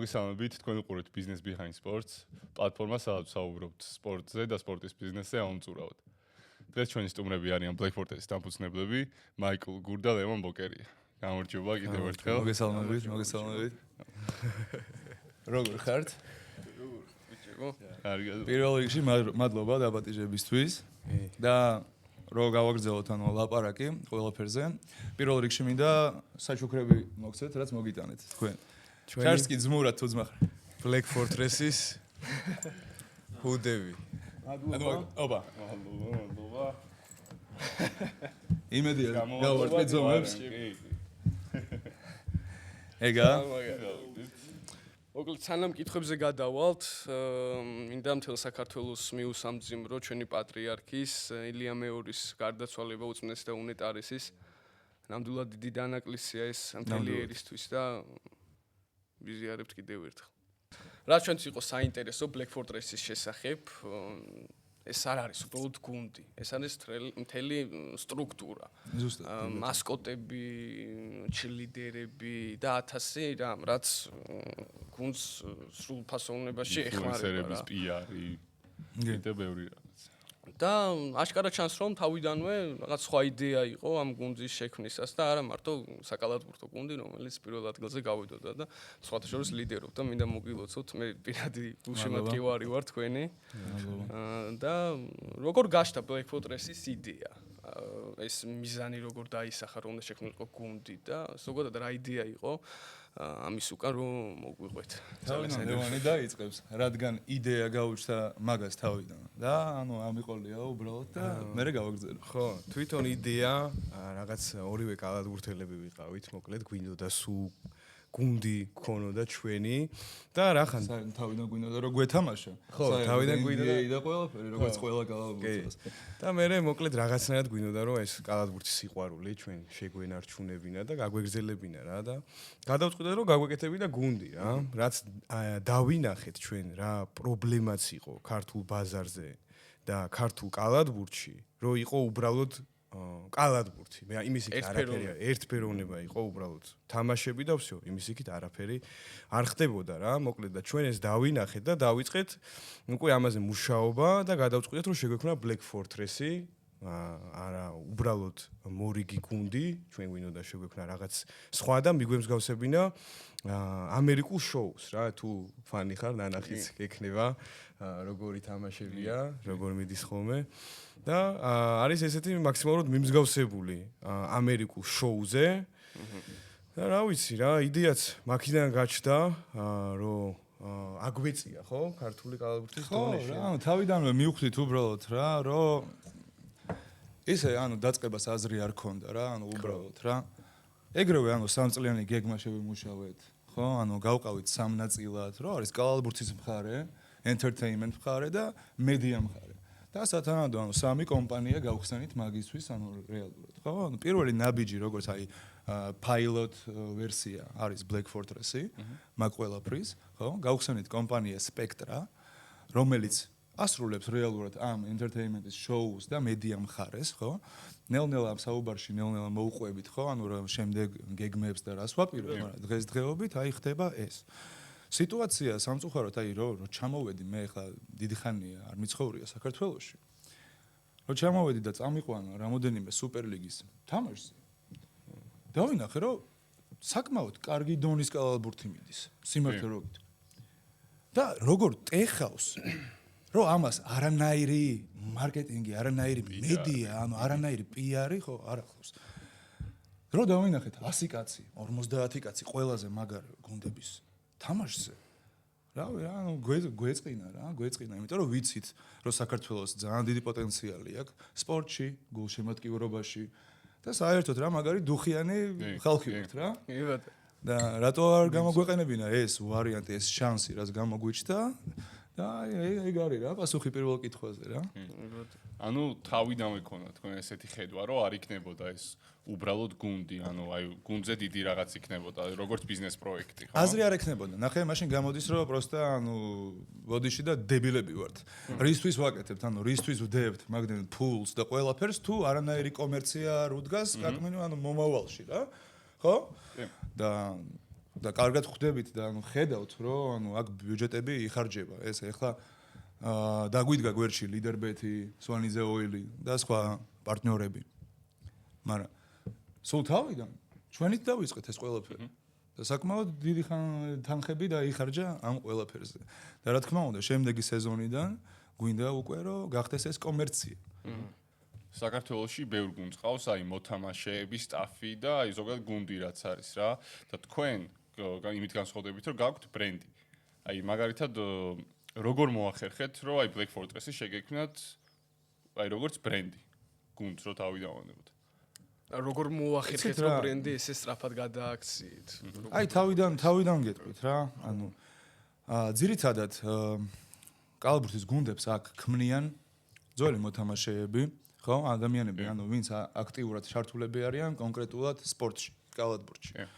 მოგესალმებით, თქვენ უყურებთ Business Behind Sports, პლატფორმა სადაც საუბრობთ სპორტზე და სპორტის ბიზნესზე აუნწურავად. დღეს ჩვენი სტუმრები არიან Black Fortress-ის დამფუძნებლები, მაიკლ გურ და ლევან ბოკერია. გამარჯობა კიდევ ერთხელ. მოგესალმებით. როგორ ხართ? კარგად. პირველ რიგში მადლობა დაბატიჟებისთვის და რო გავაგრძელოთ ლაპარაკი ყველაფერზე. პირველ რიგში მინდა საჩუქრები მოგცეთ, რაც მოგიტანეთ თქვენ. ჩარსკი ძმურად თუ ძმახარ. Black Fortress-ის ჰუდები. ოპა. მადლობა. იმედია გავარტყი ძმებს. ეგა. მოკლედ სანამ კითხვებზე გადავალთ, მინდა მთელ საქართველოს მიუსამძიმრო ჩვენი პატრიარქის ილია მეორის გარდაცვალება უწმნეს და უნეტარესის. ნამდვილად დიდი დანაკლისია ეს მთელი ერისთვის და ვიზიარებთ კიდევ ერთხელ. რაც ჩვენც იყო საინტერესო Black Fortress-ის შესახებ, ეს არ არის უბრალოდ გუნდი, ეს არის მთელი სტრუქტურა. მასკოტები, ჩილიდერები და 1000 რამ, რაც გუნდს სრულ ფასოვნებაში ეხმარება რა. PR-ი, კიდევ ბევრი რაღაც. და აშკარად ჩანს რომ თავიდანვე რაღაც სხვა იდეა იყო ამ გუნდის შექმნისას და არა მარტო საკალათბურთო გუნდი, რომელიც პირველ ადგილზე გავიდოდა და სხვათა შორის ლიდერობდა. მინდა მოგილოცოთ, მე პირადი გულშემატკივარი ვარ თქვენი. და როგორ გაჩნდა Black Fortress-ის იდეა? ეს მიზანი როგორ დაისახა, რომ უნდა შექმნილიყო გუნდი და ზოგადად რა იდეა იყო? ამის უკან რომ მოგვიყვეთ. ლევანი დაიწყებს, რადგან იდეა გაუჩნდა მაგას თავიდან და ამიყოლია უბრალოდ და მერე გავაგრძელო. ხო, თვითონ იდეა რაღაც ორივე კალათბურთელები ვიყავით, მოკლედ გვინდოდა სულ გუნდი ქონოდა ჩვენი და რახან თავიდან გვინდოდა რომ გვეთამაშა. ხო, თავიდან გვინდოდა და ყველაფერი, როგორც ყველა კალათბურთელს. და მერე მოკლედ რაღაცნაირად გვინდოდა რომ ეს კალათბურთის სიყვარული ჩვენ შეგვენარჩუნებინა და გაგვეგზელებინა რა და გადავწყვიტეთ რომ გაგვეკეთებინა გუნდი რა, რაც დავინახეთ ჩვენ რა პრობლემაც იყო ქართულ ბაზარზე და ქართულ კალათბურთში, რომ იყო უბრალოდ კალათბურთი. მე იმის იქით არაფერი, ერთფეროვნება იყო უბრალოდ. თამაშები და всё, იმის იქით არაფერი არ ხდებოდა რა. მოკლედ და ჩვენ ეს დავინახეთ და დავიწყეთ უკვე ამაზე მუშაობა და გადავწყვიტეთ რომ შეგვექმნა Black Fortress-ი. არა, უბრალოდ მორიგი გუნდი, ჩვენ გვინდოდა შეგვექმნა რაღაც სხვა და მიგვემსგავსებინა ამერიკულ შოუს რა, თუ ფანი ხარ, ნანახიც ექნება, როგორი თამაშებია, როგორ მიდის ხოლმე. და არის ესეთი მაქსიმალურად მიმსგავსებული ამერიკულ შოუზე. და რა ვიცი რა, იდეაც მაქიდან გაჩნდა, რომ აგვეწია, ხო, ქართული კალათბურთის დონეში. ხო, თავიდანვე მივხვდით უბრალოდ რა, რომ ისე დაწყებას აზრი არ ქონდა რა, უბრალოდ რა. ეგრევე სამწლიანი გეგმა შევიმუშავეთ, ხო? გავყავით სამ ნაწილად, რა არის კალათბურთის მხარე, entertainment მხარე და media მხარე. და სათანადო სამი კომპანია გავხსენით მაგისთვის, რეალურად, ხო? პირველი ნაბიჯი როგორც pilot ვერსია არის Black Fortress-ი, მაგ ყველაფრის, ხო? გავხსენით კომპანია Spectra, რომელიც ასრულებს რეალურად ამ entertainment-ის shows და media მხარეს, ხო? ნელ-ნელა ამ საუბარში ნელ-ნელა მოუყვებით, ხო? რა შემდეგ გეგმებს და რას ვაპირებთ, მაგრამ დღესდღეობით ხდება ეს. სიტუაცია სამწუხაროდ რომ ჩამოვედი მე ხა დიდი ხანია არ მიცხოვრია საქართველოში. რომ ჩამოვედი და წამიყვანა რამოდენიმე სუპერლიგის თამაშზე. დავინახე რომ საკმაოდ კარგი დონის კალათბურთი მიდის, სიმართლე რო გითხრა. და როგორ ტეხავს რომ ამას არანაირი მარკეტინგი, არანაირი მედია, არანაირი PR-ი ხო არ ახლავს. რო დავინახეთ 100 კაცი, 50 კაცი ყველაზე მაგარი გუნდების თამაშზე. რავი რა, გვეწყინა, იმიტომ რომ ვიცით, რომ საქართველოს ძალიან დიდი პოტენციალი აქვს სპორტში, გულშემატკივრობაში და საერთოდ რა მაგარი დუხიანი ხალხი ვართ რა. და რატო არ გამოგვეყენებინა ეს ვარიანტი, ეს შანსი, რაც გამოგვიჩნდა? და ეგ არის რა, პასუხი პირველ კითხვაზე რა. თავიდანვე ქონდა თქვენ ესეთი ხედვა, რომ არ იქნებოდა ეს უბრალოდ გუნდი, გუნდზე დიდი რაღაც იქნებოდა, როგორც ბიზნეს პროექტი, ხო? აზრი არ ექნებოდა. ნახე, მაშინ გამოდის, რომ პროსტა, ბოდიში და დებილები ვართ. რისთვის ვაკეთებთ, რისთვის ვდებთ მაგდენ ფულს და ყველაფერს, თუ არანაირი კომერცია არ უდგას, საკმაოდ მომავალში რა. ხო? და და კარგად ხვდებით და ანუ ხედავთ რომ ანუ აქ ბიუჯეტები იხარჯება ეს ეხლა დაგვიდგა გვერდში ლიდერბეთი, სვანიძე ოილი და სხვა პარტნიორები. მაგრამ სულ თავიდან ჩვენით დავიწყეთ ეს ყველაფერი. და საკმაოდ დიდი თანხები დაიხარჯა ამ ყველაფერზე. და რა თქმა უნდა, შემდეგი სეზონიდან გვინდა უკვე რომ გახდეს ეს კომერცია. საქართველოში ბევრ გუნდს ყავს აი მოთამაშეების სტაფი და აი ზოგადად გუნდი რაც არის რა და თქვენ იმით განსხვავდებით რომ გაქვთ ბრენდი. აი მაგალითად როგორ მოახერხეთ რომ აი Black Fortress-ი შეგექმნათ აი როგორც ბრენდი გუნდს რო თავი დავანებოთ. როგორ მოახერხეთ რომ ბრენდი ესე სწრაფად გადააქციეთ? აი თავიდან გეტყვით რა. ანუ ძირითადად კალათბურთის გუნდებს აქ ქმნიან ძველი მოთამაშეები, ხო? ადამიანები, ანუ ვინც აქტიურად ჩართულები არიან კონკრეტულად სპორტში, კალათბურთში.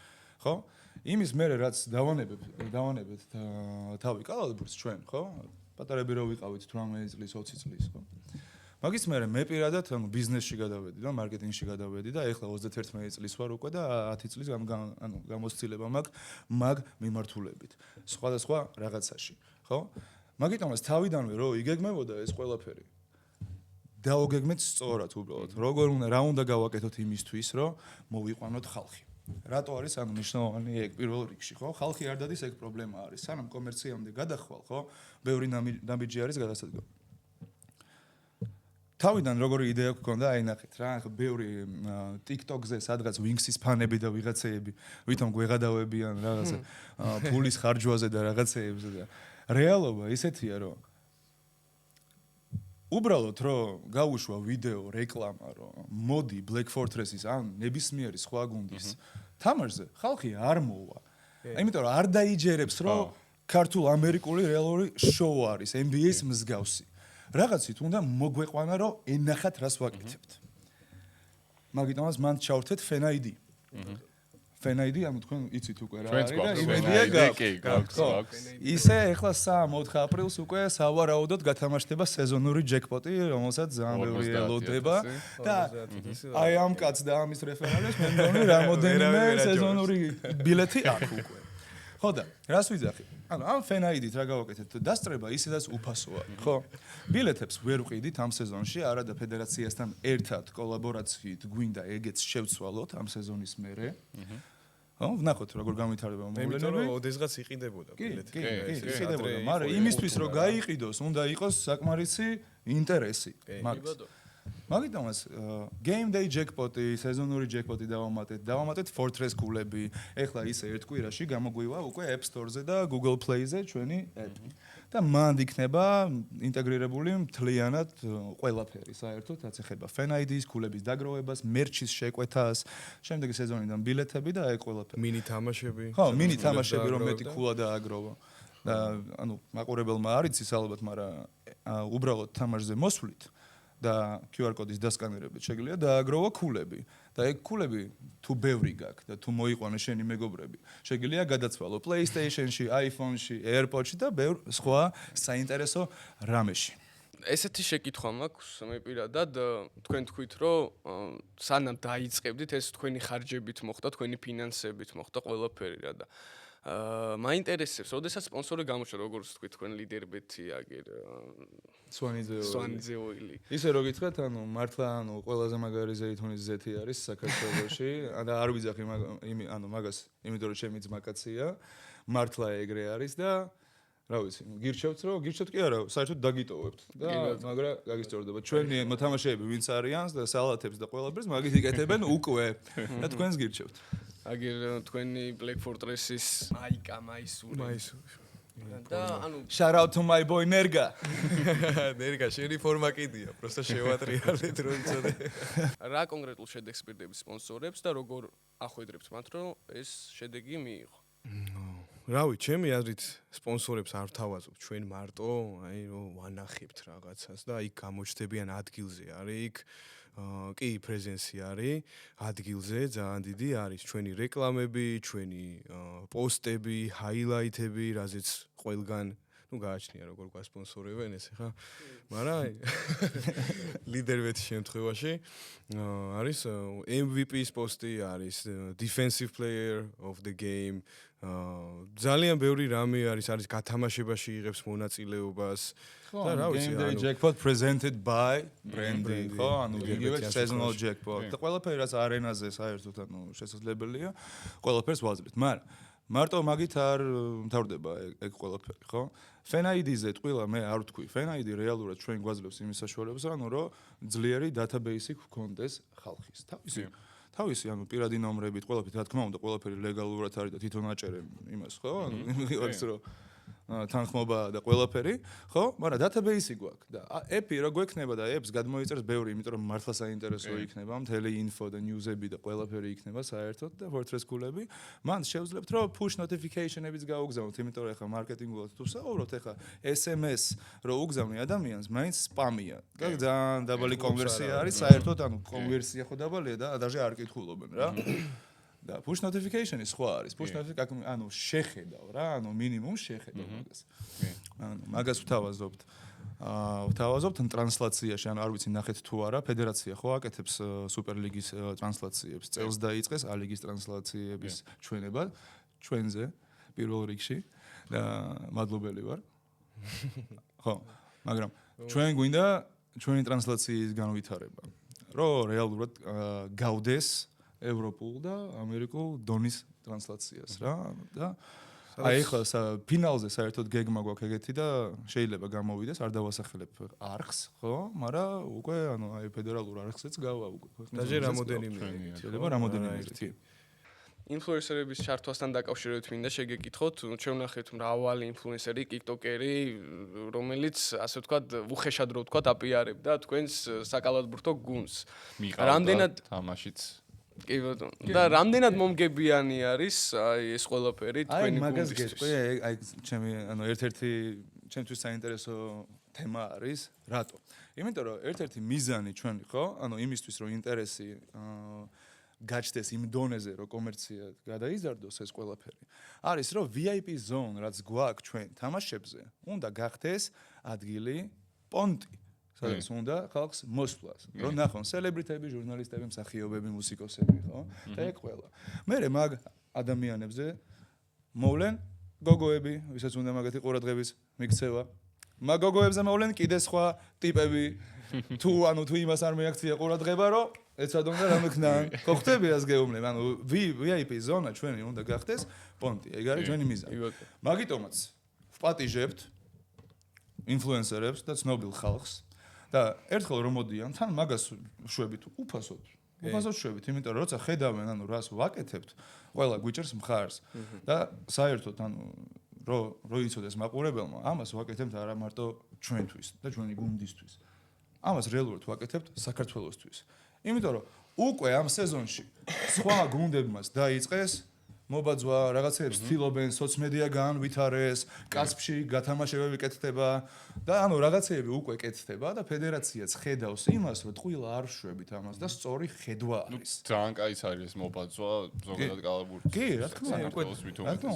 ხო? იმის მერე რაც დავანებეთ თავი კალათბურთს ჩვენ, ხო? პატარები რო ვიყავით 18 წლის, 20 წლის, ხო? მაგის მერე მე პირადად ანუ ბიზნესში გადავედი და მარკეტინგში გადავედი და ეხლა 31 წლის ვარ უკვე და 10 წლის ანუ გამოცდილება მაქვს მაგ მიმართულებით. სხვადასხვა რაღაცაში, ხო? მაგიტომაც თავიდანვე რო იგეგმებოდა ეს ყველაფერი. დაუგეგმეთ სწორად უბრალოდ. რა უნდა გავაკეთოთ იმისთვის, რომ მოვიყვანოთ ხალხი. რატო არის ანუ მნიშვნელოვანი ეგ პირველ რიგში, ხო? ხალხი არ დადის ეგ პრობლემა არის. სანამ კომერციამდე გადახვალ, ხო? ბევრი ნაბიჯი არის გადასადგომი. თავიდან როგორი იდეა გქონდა, აი ნახეთ რა, ახლა ბევრი TikTok-ზე სადღაც Wings-ის ფანები და ვიღაცეები ვითომ გვეღადავებიან რაღაცა ფულის ხარჯვაზე და რაღაცეებზე და რეალობა ისეთია, რომ უბრალოდ რომ გავუშვა ვიდეო რეკლამა, რომ მოდი Black Fortress-ის ან ნებისმიერი სხვა გუნდის თამაშზე, ხალხი არ მოვა. იმიტომ რომ არ დაიჯერებს, რომ ქართულ ამერიკული რეალური შოუ არის, NBA-ის მსგავსი. რაღაცით უნდა მოგვეყვანა, რომ ენახათ რას ვაკეთებთ. მაგიტომაც მან ჩავრთეთ FanID. FanID, ანუ თქვენ იცით უკვე რა არის და იმედია გაქვთ. ისე ეხლა 3-4 აპრილს უკვე სავარაუდოდ გათამაშდება სეზონური ჯეკპოტი, რომელსაც ძალიან ბევრი ელოდება და აი ამ კაცს და ამის რეფერალებს მე მგონი რამოდენიმე სეზონური ბილეთი აქვს უკვე. ხო და რას ვიძახი? ანუ ამ FanID-ით რა გავაკეთეთ? დასწრება ისედაც უფასოა, ხო? ბილეთებს ვერ ვყიდით ამ სეზონში, არა და ფედერაციასთან ერთად კოლაბორაციით გვინდა ეგეც შევცვალოთ ამ სეზონის მერე. ხო, ვნახოთ როგორ გამვითარდება მოვლენები. იმიტომ რომ ოდესღაც იყიდებოდა ბილეთი. კი, იყიდებოდა, მაგრამ იმისთვის რომ გაიყიდოს, უნდა იყოს საკმარისი ინტერესი მაგის. მაგიტომაც Game Day Jackpot-ი, სეზონური Jackpot-ი დავამატეთ Fortress კულები. ეხლა ისე ერთ კვირაში გამოგვივა უკვე App Store-ზე და Google Play-ზე ჩვენი app. და მანდ იქნება ინტეგრირებული მთლიანად ყველაფერი საერთოდ, რაც ეხება FanID-ის, კულების დაგროვებას, მერჩის შეკვეთას, შემდეგი სეზონიდან ბილეთები და ეგ ყველაფერი. მინი თამაშები. ხო, მინი თამაშები რომ მეტი კულა დააგროვა. და ანუ მაყურებელმა არ იცის ალბათ, მაგრამ უბრალოდ თამაშზე მოსვლით და QR კოდის დასკანერებით შეგიძლია დააგროვა კულები და ეგ კულები თუ ბევრი გაქვს და თუ მოიყვანე შენი მეგობრები შეგიძლია გადაცვალო PlayStation-ში, iPhone-ში, AirPods-ში და ბევრ სხვა საინტერესო რამეში. ესეთი შეკითხვა მაქვს მე პირადად თქვენ თქვით რომ სანამ დაიწყებდით ეს თქვენი ხარჯებით მოხდა, თქვენი ფინანსებით მოხდა ყველაფერი რა და მაინტერესებს, როდესაც სპონსორი გამოჩნდა, როგორც თქვით, თქვენ ლიდერბეთი აგერ სვანიძე ოილი. ისე რო გითხრათ, ანუ მართლა ანუ ყველაზე მაგარი ზეითუნის ზეთი არის საქართველოში და არ ვიძახი ანუ მაგას, იმიტომ რომ ჩემი ძმაკაცია, მართლა ეგრე არის და რა ვიცი, გირჩევთ რომ გირჩევთ კი არა, საერთოდ დაგიტოვებთ და მაგრამ გაგისწორდება. ჩვენი მოთამაშეები ვინც არიან და სალათებს და ყველაფერს მაგით იკეთებენ უკვე და თქვენს გირჩევთ. აგერ თქვენი Black Fortress-ის მაისური. და ანუ shout out to my boy Nerga. ნერგა შენი ფორმა კიდია, просто შევატრიალეთ რომ იცოდე. რა კონკრეტულ შედეგს პირდებით სპონსორებს და როგორ ახვედრებთ მათ რომ ეს შედეგი მიიღო? რავი, ჩემი აზრით სპონსორებს არ თავაზობ ჩვენ მარტო, აი რომ ვანახებთ რაღაცას და იქ გამოჩნდებიან ადგილზე, არის იქ კი პრეზენსი არის ადგილზე ძალიან დიდი არის ჩვენი რეკლამები, ჩვენი პოსტები, ჰაილაითები, რაზეც ყველგან ну გააჩნია როგორ გასპონსორებენ ესე ხა მაგრამ ლიდერბეთის შემთხვევაში არის MVP-ის პოსტი არის defensive player of the game ძალიან ბევრი რამე არის გათამაშებაში იღებს მონაწილეობას და რა ვიცი, Game Day Jackpot presented by Brandy, ხო? ანუ იგივე seasonal jackpot. და ყველაფერი რაც არენაზე საერთოდ შესაძლებელია, ყველაფერს ვაძლევთ. მაგრამ მარტო მაგით არ მთავრდება ეგ ყველაფერი, ხო? FNID-ზე ტყილა მე არ ვთქვი. FNID რეალურად ჩვენ გვაძლევს იმის საშუალებას, რომ ძლიერი database-ი გქონდეს ხალხის. თავისი ანუ პირადი ნომრებით, ყველაფერი რა თქმა უნდა, ყველაფერი ლეგალურად არის და თვითონ აჭერე იმას, ხო? ანუ იმის რომ თანხმობა და ყველაფერი, ხო? მაგრამ database-ი გვაქვს და app-ი რო გვექნება და apps გადმოიწერს ბევრი, იმიტომ რომ მართლა საინტერესო იქნება, მთელი info და news-ები და ყველაფერი იქნება საერთოდ და WordPress გულები. მან შევძლებთ რომ push notification-ებიც გაუგზავნოთ, იმიტომ რომ ეხლა მარკეტინგულად თუ საუბრობთ, ეხლა SMS რო უგზავნი ადამიანს, მაინც spam-ია. და ძალიან დაბალი კონვერსია არის საერთოდ, ანუ კონვერსია ხო დაბალია და даже არ კითხულობენ რა. და push notification-ი სხვა არის. Push notification ანუ შეხედავ რა, ანუ მინიმუმ შეხედავ მაგას. ანუ მაგას ვთავაზობთ. ვთავაზობთ ტრანსლაციაში, ანუ არ ვიცი ნახეთ თუ არა, ფედერაცია ხო აკეთებს სუპერლიგის ტრანსლაციებს. წელს დაიწყეს ალიგის ტრანსლაციების ჩვენება ჩვენზე პირველ რიგში და მადლობელი ვარ. ხო, მაგრამ ჩვენ გვინდა ჩვენი ტრანსლაციის განვითარება. რომ რეალურად გავდეს ევროპულ და ამერიკულ დონის ტრანსლაციას რა და აი ხა ფინალზე საერთოდ გეგმა გვაქვს ეგეთი და შეიძლება გამოვიდეს არ დავასახელებ არხს ხო მაგრამ უკვე ანუ აი ფედერალურ არხზეც გავა უკვე დაჟე რამოდენიმე შეიძლება რამოდენიმე ერთი ინფლუენსერების ჩართვასთან დაკავშირებით მინდა შეგეკითხოთ, ჩვენ ვნახეთ მრავალი ინფლუენსერი, ტიკტოკერი, რომელიც ასე ვთქვათ, უხეშად რო ვთქვათ, აპიარებდა თქვენს საკალათბურთო გუნდს. რამდენად თამაშიც კი ბატონო. და რამდენად მომგებიანი არის აი ეს ყველაფერი თქვენი გუნდისთვის? აი მაგას გეტყვი, აი ჩემი ანუ ერთ-ერთი ჩემთვის საინტერესო თემა არის, რატო? იმიტომ რომ ერთ-ერთი მიზანი ჩვენი ხო, ანუ იმისთვის რომ ინტერესი გაჩნდეს იმ დონეზე, რომ კომერცია გადაიზარდოს ეს ყველაფერი. არის რომ VIP zone, რაც გვაქვს ჩვენ თამაშებზე, უნდა გახდეს ადგილი პონტი. სადაც უნდა ხალხს მოსვლას. რომ ნახონ სელებრიტები, ჟურნალისტები, მსახიობები, მუსიკოსები, ხო? და ეგ ყველა. მერე მაგ ადამიანებზე მოვლენ გოგოები, ვისაც უნდა მაგათი ყურადღების მიქცევა. მაგ გოგოებზე მოვლენ კიდე სხვა ტიპები. თუ იმას არ მეაქცია ყურადღება, რომ ეცად უნდა რამე ქნან. ხო ხტები რას გეუბნებ? ანუ VIP ზონა ჩვენი უნდა გახდეს პონტი. ეგ არის ჩვენი მიზანი. მაგიტომაც ვპატიჟებთ ინფლუენსერებს და ცნობილ ხალხს. და ერთხელ რომ მოდიან, თან მაგას შვებით უფასოდ. უფასოდ შვებით, იმიტომ რომ როცა ხედავენ, ანუ რას ვაკეთებთ, ყველა გვიჭერს მხარს. და საერთოდ ანუ რო იცოდეს მაყურებელმა, ამას ვაკეთებთ არა მარტო ჩვენთვის და ჩვენი გუნდისთვის. ამას რეალურად ვაკეთებთ საქართველოსთვის. იმიტომ რომ უკვე ამ სეზონში სხვა გუნდებმაც დაიწყეს მობაძვა, რაღაცებს ცდილობენ, სოციმედია განვითარეს, კასპში გათამაშებები კეთდება და ანუ რაღაცები უკვე კეთდება და ფედერაციაც ხედავს იმას, რომ ტყუილა არ შვებით ამას და სწორი ხედვა არის. ძალიან კაიც არის ეს მობაძვა ზოგადად კალათბურთში. კი, რა თქმა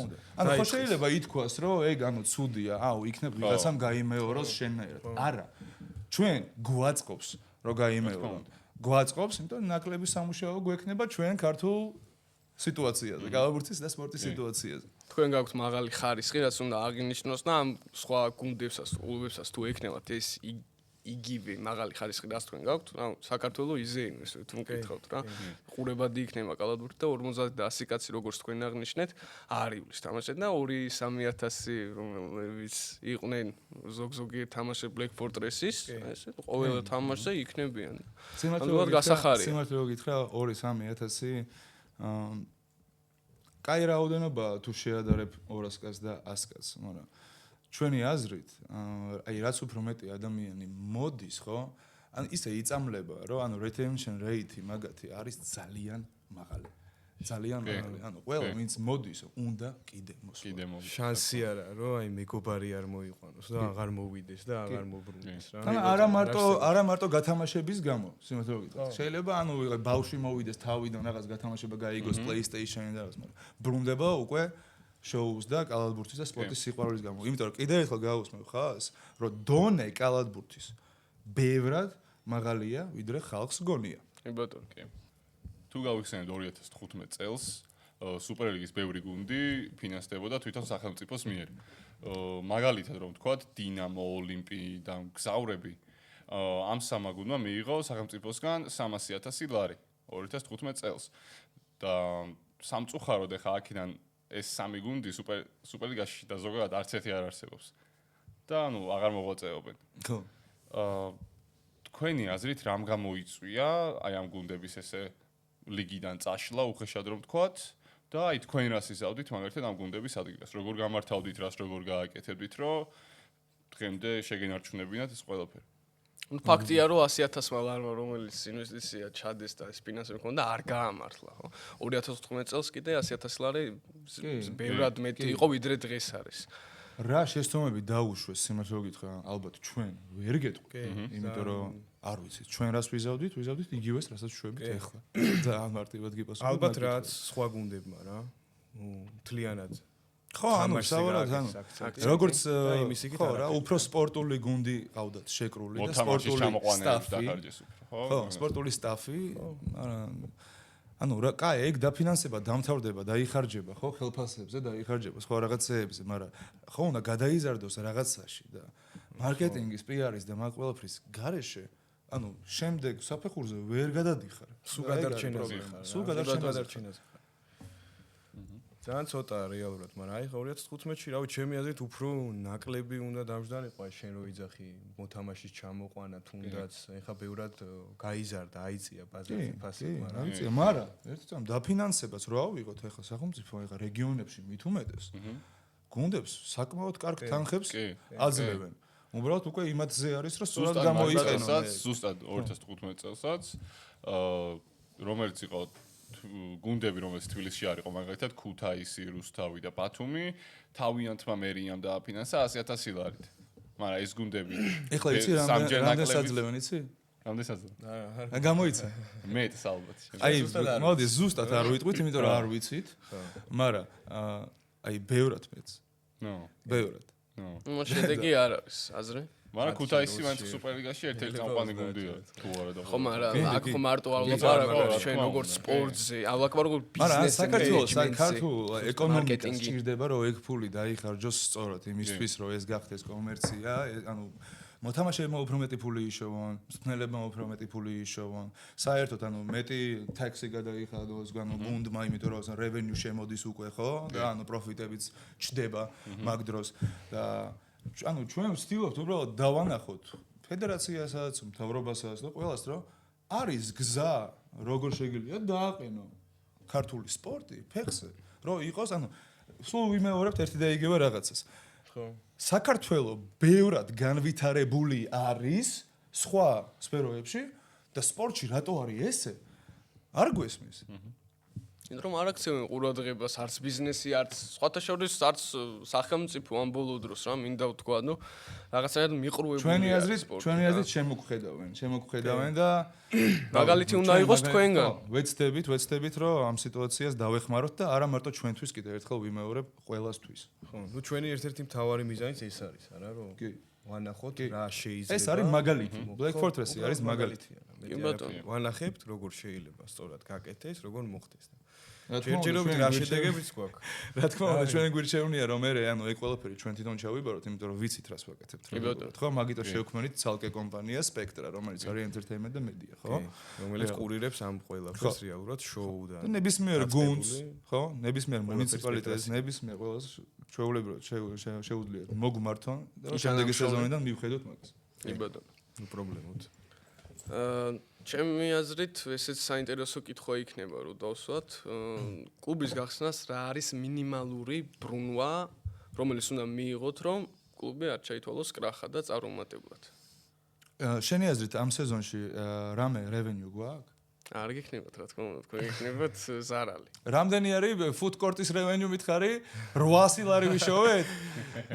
უნდა. ანუ ხო შეიძლება ითქვას, რომ ეგ ანუ ცუდია, აუ, იქნებ ვიღაცამ გაიმეოროს შენნაირად. არა. ჩვენ გვაწყობს, რომ გაიმეოროს. გვაწყობს, იმიტომ რომ ნაკლები სამუშაო გვექნება ჩვენ ქართულ სიტუაციაზე, კალათბურთის და სპორტის სიტუაციაზე. თქვენ გაქვთ მაღალი ხარისხი, რაც უნდა აღინიშნოს და ამ სხვა გუნდებსაც, კლუბებსაც თუ ექნებათ ეს იგივე მაღალი ხარისხი რაც თქვენ გაქვთ, ანუ საქართველოს იზეინოს თუ მკითხავთ რა. ყურებადი იქნება კალათბურთი და 50 და 100 კაცი როგორც თქვენ აღნიშნეთ, არ ივლის თამაშად და 2-3000 რომლებიც იყვნენ ზოგ-ზოგი თამაში Black Fortress-ის, ესე ყოველ თამაშზე იქნებიან. სიმართლე გასახარია. სიმართლე გითხრა 2-3000 კაი რაოდენობა თუ შეადარებ 200 კაცს და 100 კაცს, მაგრამ ჩვენი აზრით, აი რაც უფრო მეტი ადამიანი მოდის, ხო? ან ისე იწამლება, რომ ანუ retention rate მაგათი არის ძალიან მაღალი. ძალიან მაღალი. ანუ ყველა ვინც მოდის, უნდა კიდე მოსულა. შანსი არა, რომ აი მეგობარი არ მოიყვანოს და აღარ მოვიდეს და აღარ მობრუნდეს რა. არა მარტო გათამაშების გამო, სიმართლე გითხრათ. შეიძლება ანუ ბავშვი მოვიდეს თავიდან რაღაც გათამაშება გაიგოს PlayStation-ი და რაღაც, მაგრამ ბრუნდება უკვე შოუს და კალათბურთის და სპორტის სიყვარულის გამო. იმიტომ რომ კიდევ ერთხელ გავუსმევ ხას, რომ დონე კალათბურთის ბევრად მაღალია, ვიდრე ხალხს გონია. კი ბატონო. თუ გავიხსენებთ 2015 წელს, სუპერლიგის ბევრი გუნდი ფინანსდებოდა თვითონ სახელმწიფოს მიერ. მაგალითად რომ ვთქვათ, დინამო, ოლიმპი და მგზავრები ამ სამა გუნდმა მიიღო სახელმწიფოსგან 300,000 ლარი 2015 წელს. და სამწუხაროდ ახლა აქედან ეს სამი გუნდი სუპერლიგაში და ზოგადად არც ერთი არ არსებობს. და აღარ მოღვაწეობენ. ხო. თქვენი აზრით რამ გამოიწვია აი ამ გუნდების ესე ლიგიდან წაშლა უხეშად რომ ვთქვათ და აი თქვენ რას იზავდით მაგალითად ამ გუნდების ადგილას როგორ გამართავდით რას როგორ გააკეთებდით რომ დღემდე შეგენარჩუნებინათ ეს ყველაფერი ფაქტია რომ 100,000 ლარმა რომელიც ინვესტიცია ჩადეს და ეს ფინანსები ქონდა არ გაამართლა ხო 2015 წელს კიდე 100,000 ლარი ბევრად მეტი იყო ვიდრე დღეს არის რა შეცდომები დაუშვეს იმას რო გითხრა ალბათ ჩვენ ვერ გეტყვი იმიტომ რომ არ ვიცით ჩვენ რას ვიზავდით იგივეს რასაც შვებით ახლა ძალიან მარტივად გიპასუხებ ალბათ რაც სხვა გუნდებმა რა მთლიანად ხო ანუ საوارად ანუ როგორც ხო რა უფრო სპორტული გუნდი ყავდათ შეკრული და სპორტული სტაფი ხო სპორტული სტაფი ანუ რა კაი ეგ დაფინანსება დამთავრდება დაიხარჯება ხო ხელფასებზე დაიხარჯება სხვა რაღაცეებზე მაგრამ ხო უნდა გადაიზარდოს რაღაცაში და მარკეტინგის PR-ის და მაგ ყველაფრის გარეშე ანუ შემდეგ საფეხურზე ვერ გადადიხარ სულ გადარჩენაზე ძალიან ცოტა რეალურად მაგრამ აი 2015-ში რავი ჩემი აზრით უფრო ნაკლები უნდა დამждანიყო აი შენ რო იძახი მოთამაშის ჩამოყვანა თუნდაც ეხა ბევრად გაიზარდა აიწია ბაზარზე ფასი მაგრამ აიწია მაგრამ ერთად დაფინანსებას რო ავიღოთ ეხა სახელმწიფო ეხა რეგიონებში მით უმეტეს გუნდებს საკმაოდ კარგ თანხებს აძლევენ უბრალოდ უკვე იმათზე არის რომ სწორად გამოიყენონ ზუსტად 2015 წელსაც რომელიც იყო გუნდები რომელიც თბილისში არ იყო მაგალითად ქუთაისი, რუსთავი და ბათუმი თავიანთმა მერიამ დააფინანსა 100,000 ლარით. მაგრამ ეს გუნდები ეხლა იცი რამდენი საძლევენ იცი? რამდენი საძლევენ? გამოიცა. მეტს ალბათ. აი მოდი ზუსტად არ ვიტყვით, იმიტომ რომ არ ვიცით. მაგრამ აი ბევრად მეც. ბევრად. ნუ შედეგი არ არის აზრი? მაგრამ ქუთაისი მაინც სუპერლიგაში ერთ-ერთი წამყვანი გუნდია თუ არა და ხო მაგრამ აქ ხო მარტო არ ლაპარაკობ ჩვენ როგორც სპორტზე არ ლაპარაკობ ბიზნესზე საქართველოს საქართველო ეკონომიკა სჭირდება რომ ეგ ფული დაიხარჯოს სწორად იმისთვის რომ ეს გახდეს კომერცია ანუ მოთამაშეებმა უფრო მეტი ფული იშოვონ მწვრთნელებმა უფრო მეტი ფული იშოვონ საერთოდ ანუ მეტი ტაქსი გადაიხადოს ანუ გუნდმა იმიტომ რომ რევენიუ შემოდის უკვე ხო და ანუ პროფიტებიც ჩდება მაგ დროს და ანუ ჩვენ ვცდილობთ უბრალოდ დავანახოთ ფედერაციასაც, მთავრობასაც და ყველას რომ არის გზა როგორ შეგიძლია დააყენო ქართული სპორტი ფეხზე რომ იყოს ანუ სულ ვიმეორებთ ერთი და იგივე რაღაცას ხო საქართველოს ბევრად განვითარებული არის სხვა სფეროებში და სპორტში რატო არის ესე არ გვესმის იმიტომ რომ არ აქცევენ ყურადღებას არც ბიზნესი არც სხვათა შორის არც სახელმწიფო ამ ბოლო დროს რა მინდა ვთქვა ნუ რაღაცნაირად მიყრუებული ჩვენი აზრით შემოგხედავენ და მაგალითი უნდა იყოს თქვენგან ვეცდებით რომ ამ სიტუაციას დავეხმაროთ და არა მარტო ჩვენთვის კიდევ ერთხელ ვიმეორებ ყველასთვის ხო ნუ ჩვენი ერთ-ერთი მთავარი მიზანიც ეს არის არა რომ ვანახოთ რა შეიძლება ეს არის მაგალითი Black Fortress-ი არის მაგალითი კი ბატონო ვანახებთ როგორ შეიძლება სწორად გაკეთდეს როგორ მოხდეს ჯერჯერობით რა შედეგებიც გვაქვს რა თქმა უნდა ჩვენ გვირჩევნია რომ მე ანუ ეგ ყველაფერი ჩვენ თვითონ ჩავიბაროთ იმიტომ რომ ვიცით რას ვაკეთებთ ხო მაგიტო შევქმნით ცალკე კომპანია Spectra რომელიც არის entertainment და media ხო რომელიც ყურირებს ამ ყველაფერს რეალურად შოუ და ნებისმიერ გუნდს ხო ნებისმიერ მუნიციპალიტეტს ნებისმიერ ყველას შეუძლიათ მოგმართონ და შემდეგი სეზონიდან მივხედოთ მაგას კი ბატონო ნუ პრობლემოთ ჩემი აზრით ესეც საინტერესო კითხვა იქნება რომ დავსვათ კლუბის გახსნას რა არის მინიმალური ბრუნვა რომელიც უნდა მიიღოთ რომ კლუბი არ ჩაითვალოს კრახად და წარუმატებლად შენი აზრით ამ სეზონში რამე რევენიუ გვაქვს არ გიქნებათ რა თქმა უნდა თქვენ გიქნებათ ზარალი რამდენი არის ფუდ კორტის რევენიუ მითხარი 800 ლარი ვიშოვეთ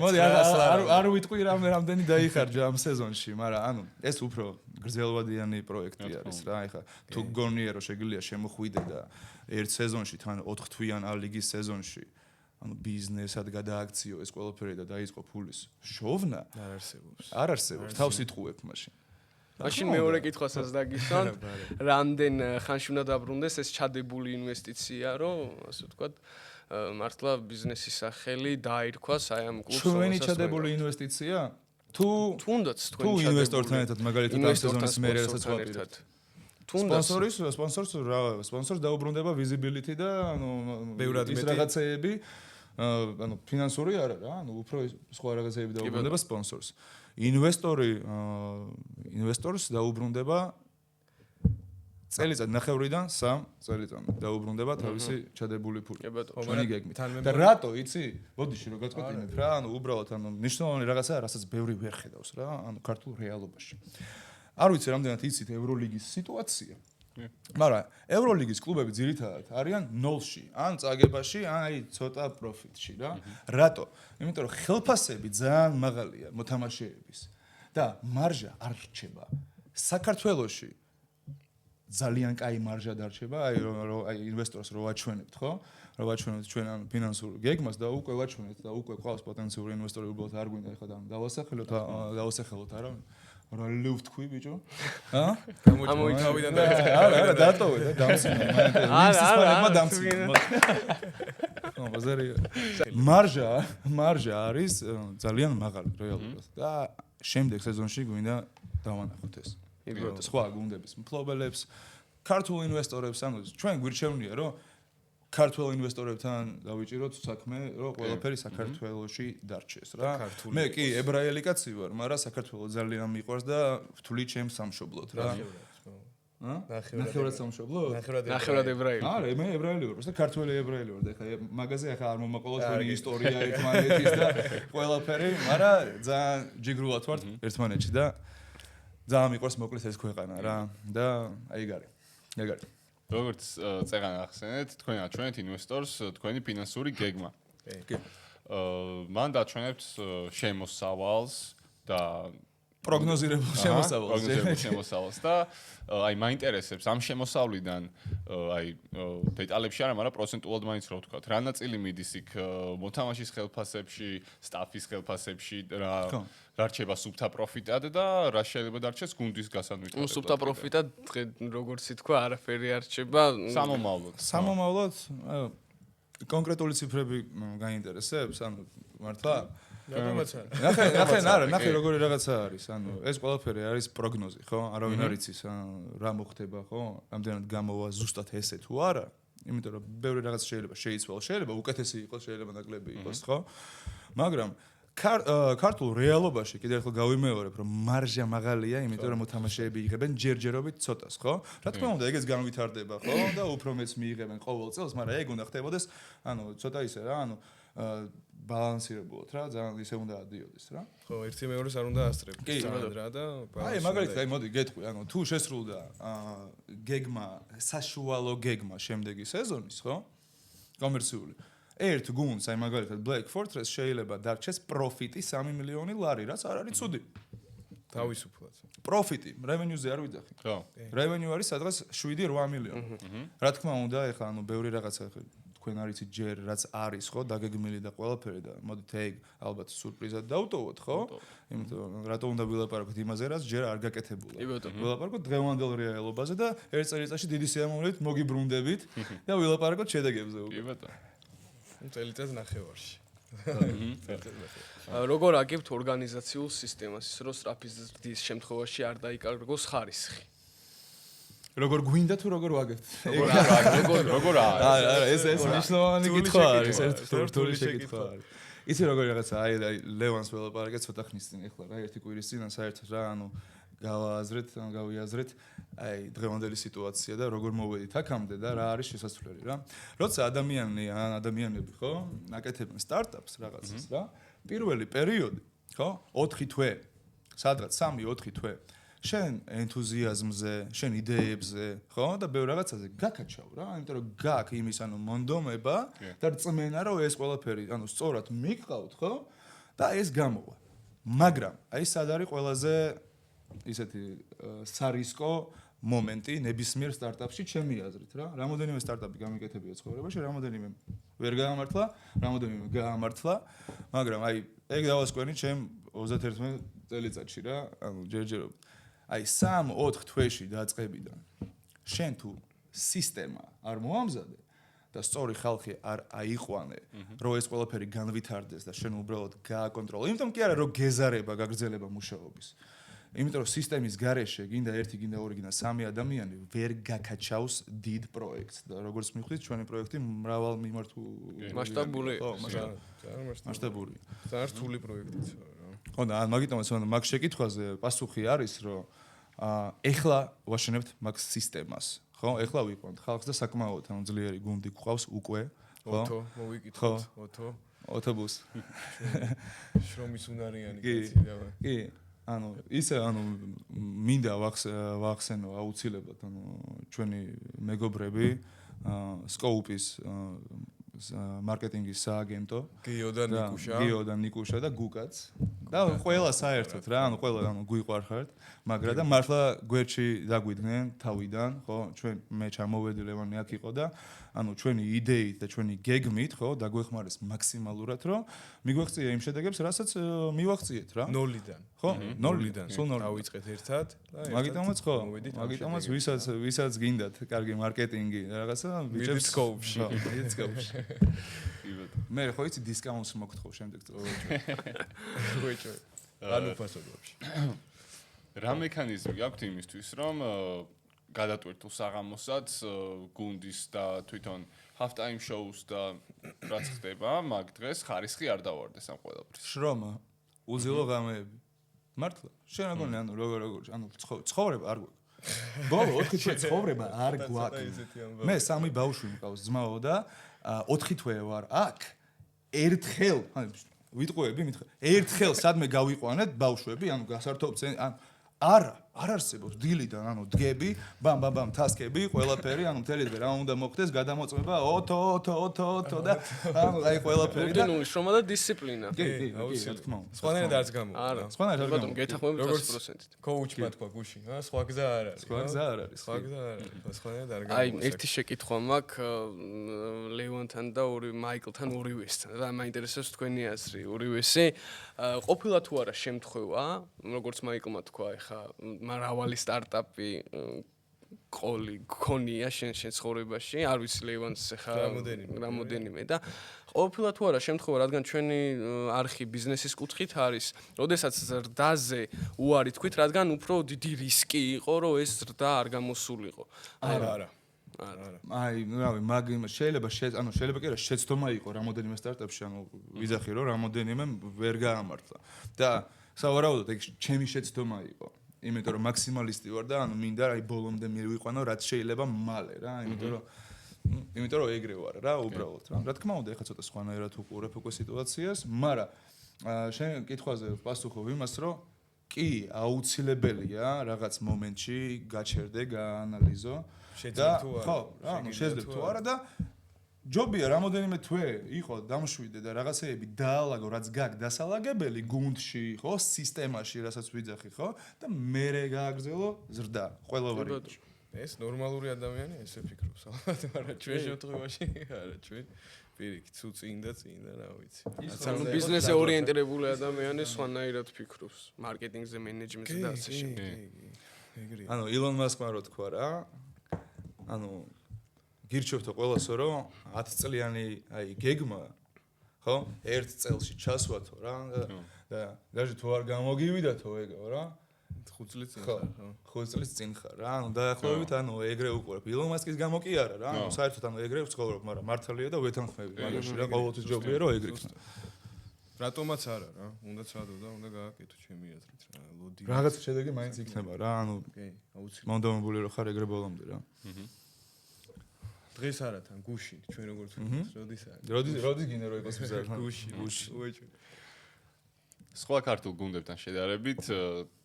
მოდი არ ვიტყვი რამდენი დაიხარჯა ამ სეზონში მაგრამ ანუ ეს უფრო გრძელვადიანი პროექტი არის რა ეხა თუ გონია რომ შეგიძლია შემოხვიდე და ერთ სეზონში თან 4 თვიან ალიგის სეზონში ანუ ბიზნესად გადააქციო ეს ყველაფერი და დაიწყო ფულის შოვნა არ არსებობს თავს იტყუებ მაშინ მაშინ მეორე კითხვასაც დაგისვამთ. რამდენ ხანში უნდა დაბრუნდეს ეს ჩადებული ინვესტიცია, რომ ასე ვთქვათ, მართლა ბიზნესის სახელი დაირქვას აი ამ კლუბს. ჩვენი ჩადებული ინვესტიცია თუნდაც თუ ინვესტორთან ერთად მაგალითად ამ სეზონის მერე რასაც ვაპირებთ. სპონსორს დაუბრუნდება visibility და ის რაღაცეები ფინანსური არა რა, უფრო სხვა რაღაცეები დაუბრუნდება სპონსორს. ინვესტორს დაუბრუნდება წელიწად ნახევრიდან 3 წელიწადამდე დაუბრუნდება თავისი ჩადებული ფული. ჩვენი გეგმით. და რატო იცი? ბოდიში რომ გაწყვეტინებ რა, უბრალოდ ნიშნავენ რაღაცა, რასაც ბევრი ვერ ხედავს რა, ქართულ რეალობაში. არ ვიცი რამდენად იცით ევროლიგის სიტუაცია. მაგრამ ევროლიგის კლუბები ძირითადად არიან 0-ში, ან წაგებაში, ან ცოტა პროფიტში რა. რატო? იმიტომ რომ ხელფასები ძალიან მაღალია მოთამაშეების და მარჟა არ რჩება. საქართველოში ძალიან კაი მარჟა დარჩება, აი ინვესტორს რო ვაჩვენებთ, ხო? რო ვაჩვენებთ ჩვენ ან ფინანსურ გეგმას და უკვე ვაჩვენებთ და უკვე ყავს პოტენციური ინვესტორი, უბრალოდ არ გვინდა ეხლა და დავასახელოთ არა. რა ლევთქვი ბიჭო? ამოითავიდან და არა დატოვე და დამსინე მან დამსინე. მარჟა არის ძალიან მაღალი რეალურად და შემდეგ სეზონში გვინდა დავანახოთ ეს. სხვა გუნდების მფლობელებს, ქართულ ინვესტორებს, ანუ ჩვენ გვირჩევნია რომ ქართულ ინვესტორებთან დავიჭიროთ საქმე, რომ ყველაფერი საქართველოში დარჩეს რა. მე კი ებრაელი კაცი ვარ, მაგრამ საქართველოს ძალიან მიყვარს და ვთვლი ჩემს სამშობლოდ რა. ნახევრად სამშობლოდ? ნახევრად ებრაელი. არა, მე ებრაელი ვარ, просто ქართველი ებრაელი ვარ და ეხლა მაგაზე ახლა არ მომაყოლოთ ჩვენი ისტორია ერთმანეთის და ყველაფერი, მაგრამ ძალიან ჯიგრულად ვარ ერთმანეთში და ძალიან მიყვარს მოკლედ ეს ქვეყანა რა და აი ეგარი. როგორც წეგან ახსენეთ, თქვენ აჩვენეთ ინვესტორს თქვენი ფინანსური გეგმა. კი. მან დაჩვენებთ შემოსავალს და პროგნოზირებულ შემოსავალს და აი მაინტერესებს ამ შემოსავლიდან აი დეტალებში არა, მაგრამ პროცენტულად მაინც რა ვთქვათ, რა ნაწილი მიდის იქ მოთამაშის ხელფასებში, სტაფის ხელფასებში, რა რჩება სუბთა პროფიტად და რა შეიძლება დარჩეს გუნდის გასანვითარებლად. სუბთა პროფიტად როგორც ითქვა, არაფერი არ რჩება. სამომავლოდ კონკრეტული ციფრები გაინტერესებს, ანუ მართლა ნახე როგორი რაღაცა არის, ანუ ეს ყველაფერი არის პროგნოზი, ხო? არავინ არ იცის რა მოხდება, ხო? რამდენად გამოვა ზუსტად ესე თუ არა, იმიტომ რომ ბევრი რაღაც შეიძლება შეიცვალოს, შეიძლება უკეთესი იყოს, შეიძლება ნაკლები იყოს, ხო? მაგრამ ქართულ რეალობაში კიდევ ერთხელ გავიმეორებ, რომ მარჟა მაღალია, იმიტომ რომ მოთამაშეები იღებენ ჯერჯერობით ცოტას, ხო? რა თქმა უნდა, ეგეც განვითარდება, ხო? და უფრო მეც მიიღებენ ყოველ წელს, მაგრამ ეგ უნდა ხდებოდეს, ანუ ცოტა ისე რა, ანუ ბალანსირებულად რა, ძალიან ისე უნდა ადიოდეს რა. ხო, ერთი მეორეს არ უნდა ასწრებს ძალიან რა და აი, მაგალითად, აი მოდი გეტყვი, ანუ თუ შესრულდა გეგმა, საშუალო გეგმა შემდეგი სეზონის, ხო? კომერციული. ერთ გუნდს, აი მაგალითად Black Fortress შეიძლება დარჩეს პროფიტი 3 მილიონი ლარი, რაც არ არის ცუდი. თავისუფლად. პროფიტი, revenue-ზე არ ვიძახი. ხო. revenue არის სადღაც 7-8 მილიონი. რა თქმა უნდა, ეხლა ანუ ბევრი რაღაცა თქვენ არ იცით ჯერ რაც არის, ხო, დაგეგმილი და ყველაფერი და მოდით ეგ ალბათ სურპრიზად დავტოვოთ, ხო? იმიტომ რატო უნდა ვილაპარაკოთ იმაზე, რაც ჯერ არ გაკეთებულა. ვილაპარაკოთ დღევანდელ რეალობაზე და ერთ წელიწადში დიდი სიამოვნებით მოგიბრუნდებით და ვილაპარაკოთ შედეგებზე უკვე. კი ბატონო. წელიწად ნახევარში. როგორ აგებთ ორგანიზაციულ სისტემას, ის რომ სწრაფის ზრდის შემთხვევაში არ დაიკარგოს ხარისხი? როგორ გვინდა თუ როგორ ვაგებთ? როგორ არა, ეს მნიშვნელოვანი კითხვა არის, რთული შეკითხვა არის. იცი როგორ რაღაცა, აი ლევანს ველაპარაკეთ ცოტა ხნის წინ, ეხლა რა ერთი კვირის წინ საერთოდ რა, ანუ გავიაზრეთ, აი დღევანდელი სიტუაცია და როგორ მოვედით აქამდე და რა არის შესაძლებელი რა. როცა ადამიანები, ხო, აკეთებენ სტარტაპს რაღაცას რა, პირველი პერიოდი, ხო, 4 თვე, სადღაც 3-4 თვე შენ ენთუზიაზმზე, შენ იდეებზე, ხო? და ბევრ რაღაცაზე გაკაჩავ რა, იმიტომ რომ გაქვს იმის ანუ მონდომება და რწმენა რომ ეს ყველაფერი ანუ სწორად მიგყავთ, ხო? და ეს გამოვა. მაგრამ აი სად არის ყველაზე ისეთი სარისკო მომენტი ნებისმიერ სტარტაპში ჩემი აზრით რა. რამოდენიმე სტარტაპი გამიკეთებია ცხოვრებაში, რამოდენიმე ვერ გაამართლა, რამოდენიმე გაამართლა, მაგრამ აი ეგ დავასკვენი ჩემ 31 წელიწადში რა, ანუ ჯერჯერობით. აი 3-4 თვეში დაწყებიდან შენ თუ სისტემა არ მოამზადე და სწორი ხალხი არ აიყვანე, რომ ეს ყველაფერი განვითარდეს და შენ უბრალოდ გააკონტროლო. იმიტომ კი არა რომ გეზარება, გაგრძელება მუშაობის. იმიტომ რომ სისტემის გარეშე გინდა 1, გინდა 2, გინდა 3 ადამიანი ვერ გაკაჩავს დიდ პროექტს და როგორც მიხვდით ჩვენი პროექტი მრავალ მიმართულ მასშტაბურია. ხო, მასშტაბური. ძალიან რთული პროექტიც რა. ხო და მაგიტომაც მაგ შეკითხვაზე პასუხი არის რომ ეხლა ვაშენებთ მაგ სისტემას. ხო, ეხლა ვიყვანთ ხალხს და საკმაოდ ანუ ძლიერი გუნდი გვყავს უკვე, ხო? ოთო, მოვიკითხოთ, ოთო. ოთობუს. შრომის უნარიანი კი. კაცი რა. კი. ანუ ისე ანუ მინდა ვახსენო აუცილებლად ანუ ჩვენი მეგობრები სკოუპის მარკეტინგის სააგენტო გიო და ნიკუშა და გუკაც და ყველა საერთოდ რა ანუ ყველა ანუ გვიყვარხართ მაგრამ და მართლა გვერდში დაგვიდნენ თავიდან ხო ჩვენ მე ჩამოვედი ლევანი აქ იყო და ანუ ჩვენი იდეით და ჩვენი გეგმით ხო დაგვეხმარეს მაქსიმალურად რომ მიგვეღწია იმ შედეგებს რასაც მივაღწიეთ რა ნოლიდან ხო ნოლიდან სულ ნოლიდან დავიწყეთ ერთად და მაგიტომაც ხო მაგიტომაც ვისაც გინდათ კარგი მარკეტინგი რაღაცა ვიჭებს სკოუპში მე ხო იცი დისკაუნტს მოგთხოვ შემდეგ წელს ვეჭო ანუ ფასობებში რა მექანიზმი გაქვთ იმისთვის რომ გადატვირთულ საღამოსაც გუნდის და თვითონ half time shows და რაც ხდება მაგ დღეს ხარისხი არ დავარდეს ამ ყველაფრის შრომა უზილო ღამეები მართლა შენ აგონი ანუ როგორ ანუ ცხოვრება არ გვაქვს ბოლო 4 თვე ცხოვრება არ გვაქვს მე 3 ბავშვი მყავს ძმაო და 4 თვე ვარ აქ ერთხელ ვიტყუები მითხე ერთხელ სადმე გავიყვანეთ ბავშვები ანუ გასართობ ანუ არ არსებობს დილიდან ანუ დგები ბამ თასკები ყველაფერი ანუ მთელი დღე რა უნდა მოხდეს გადამოწმება ოთო და ანუ აი ყველაფერი და რუტინული შრომა და დისციპლინა კი რა თქმა უნდა სხვანაირად არც გამოვა არა სხვანაირად არ ბატონო გეთახმებით 100%-ით კოუჩმა თქვა გუში სხვა გზა არ არის სხვა გზა არ არის სხვანაირად არ გამოვა აი ერთი შეკითხვა მაქვს ლევანთან და მაიკლთან ორივესთან და მაინტერესებს თქვენი აზრი ორივესი ყოფილა თუ არა შემთხვევა როგორც მაიკლმა თქვა ეხა მრავალი სტარტაპი ყოლი გქონია შენ ცხოვრებაში არ ვიცი ლევანს ეხა რამოდენიმე და ყოფილა თუ არა შემთხვევა რადგან ჩვენი არხი ბიზნესის კუთხით არის როდესაც ზრდაზე უარი თქვით რადგან უფრო დიდი რისკი იყო რომ ეს ზრდა არ გამოსულიყო არა აი რავი მაგ შეიძლება კი არა შეცდომა იყო რამოდენიმე სტარტაპში ანუ ვიზახი რომ რამოდენიმე ვერ გაამართლა და სავარაუდოდ ეგ ჩემი შეცდომა იყო იმიტომ რომ მაქსიმალისტი ვარ და ანუ მინდა აი ბოლომდე მივიყვანო რაც შეიძლება მალე რა იმიტომ რომ ეგრე ვარ რა უბრალოდ რა თქმა უნდა ეხლა ცოტა სხვანაირად უყურებ უკვე სიტუაციას მაგრამ შენ კითხვაზე პასუხობ იმას რომ კი აუცილებელია რაღაც მომენტში გაჩერდე გაანალიზო და ხო რა შეძლებ თუ არა და ჯობია რამოდენიმე თვე იყო დამშვიდე და რაღაცეები დაალაგო რაც გაგ დასალაგებელი გუნდში ხო სისტემაში რასაც ვიძახი ხო და მე გააგრძელო ზრდა ყველა ვარიანტში ეს ნორმალური ადამიანი ესე ფიქრობს ალბათ მაგრამ ჩვენ შემთხვევაში არა ჩვენ პირიქით თუ წინ და რა ვიცი ანუ ბიზნესზე ორიენტირებული ადამიანი სხვანაირად ფიქრობს მარკეტინგზე მენეჯმენტზე და ასე შემდეგ ეგრეა ანუ ილონ მასკმა რო თქვა რა ანუ გირჩევთო ყველასო რომ 10 წლიანი აი გეგმა ხო 1 წელში ჩასვათო რა და даже თუ არ გამოგივიდათო ეგო რა 5 წლის წინ ხარ ხო 5 წლის წინ ხარ რა ანუ დაახლოებით ანუ ეგრე უყურებ ილონ მასკის გამო კი არა რა ანუ საერთოდ ანუ ეგრე ვცხოვრობ მაგრამ მართალია და ვეთანხმები მაგაში რა ყოველთვის ჯობია რომ ეგრე იქნა რატომაც არა რა უნდა ცადო და უნდა გააკეთო ჩემი აზრით რა ლოდი რაღაც შედეგი მაინც იქნება რა ანუ კი აუცილებლად მომდამებული რომ ხარ ეგრე ბოლომდე რა დღეს არა თან გუში ჩვენ როგორც ვთქვით როდის არის როდის გინდა რომ იყოს მზარ გუში უეჭვი სხვა ქართულ გუნდებთან შედარებით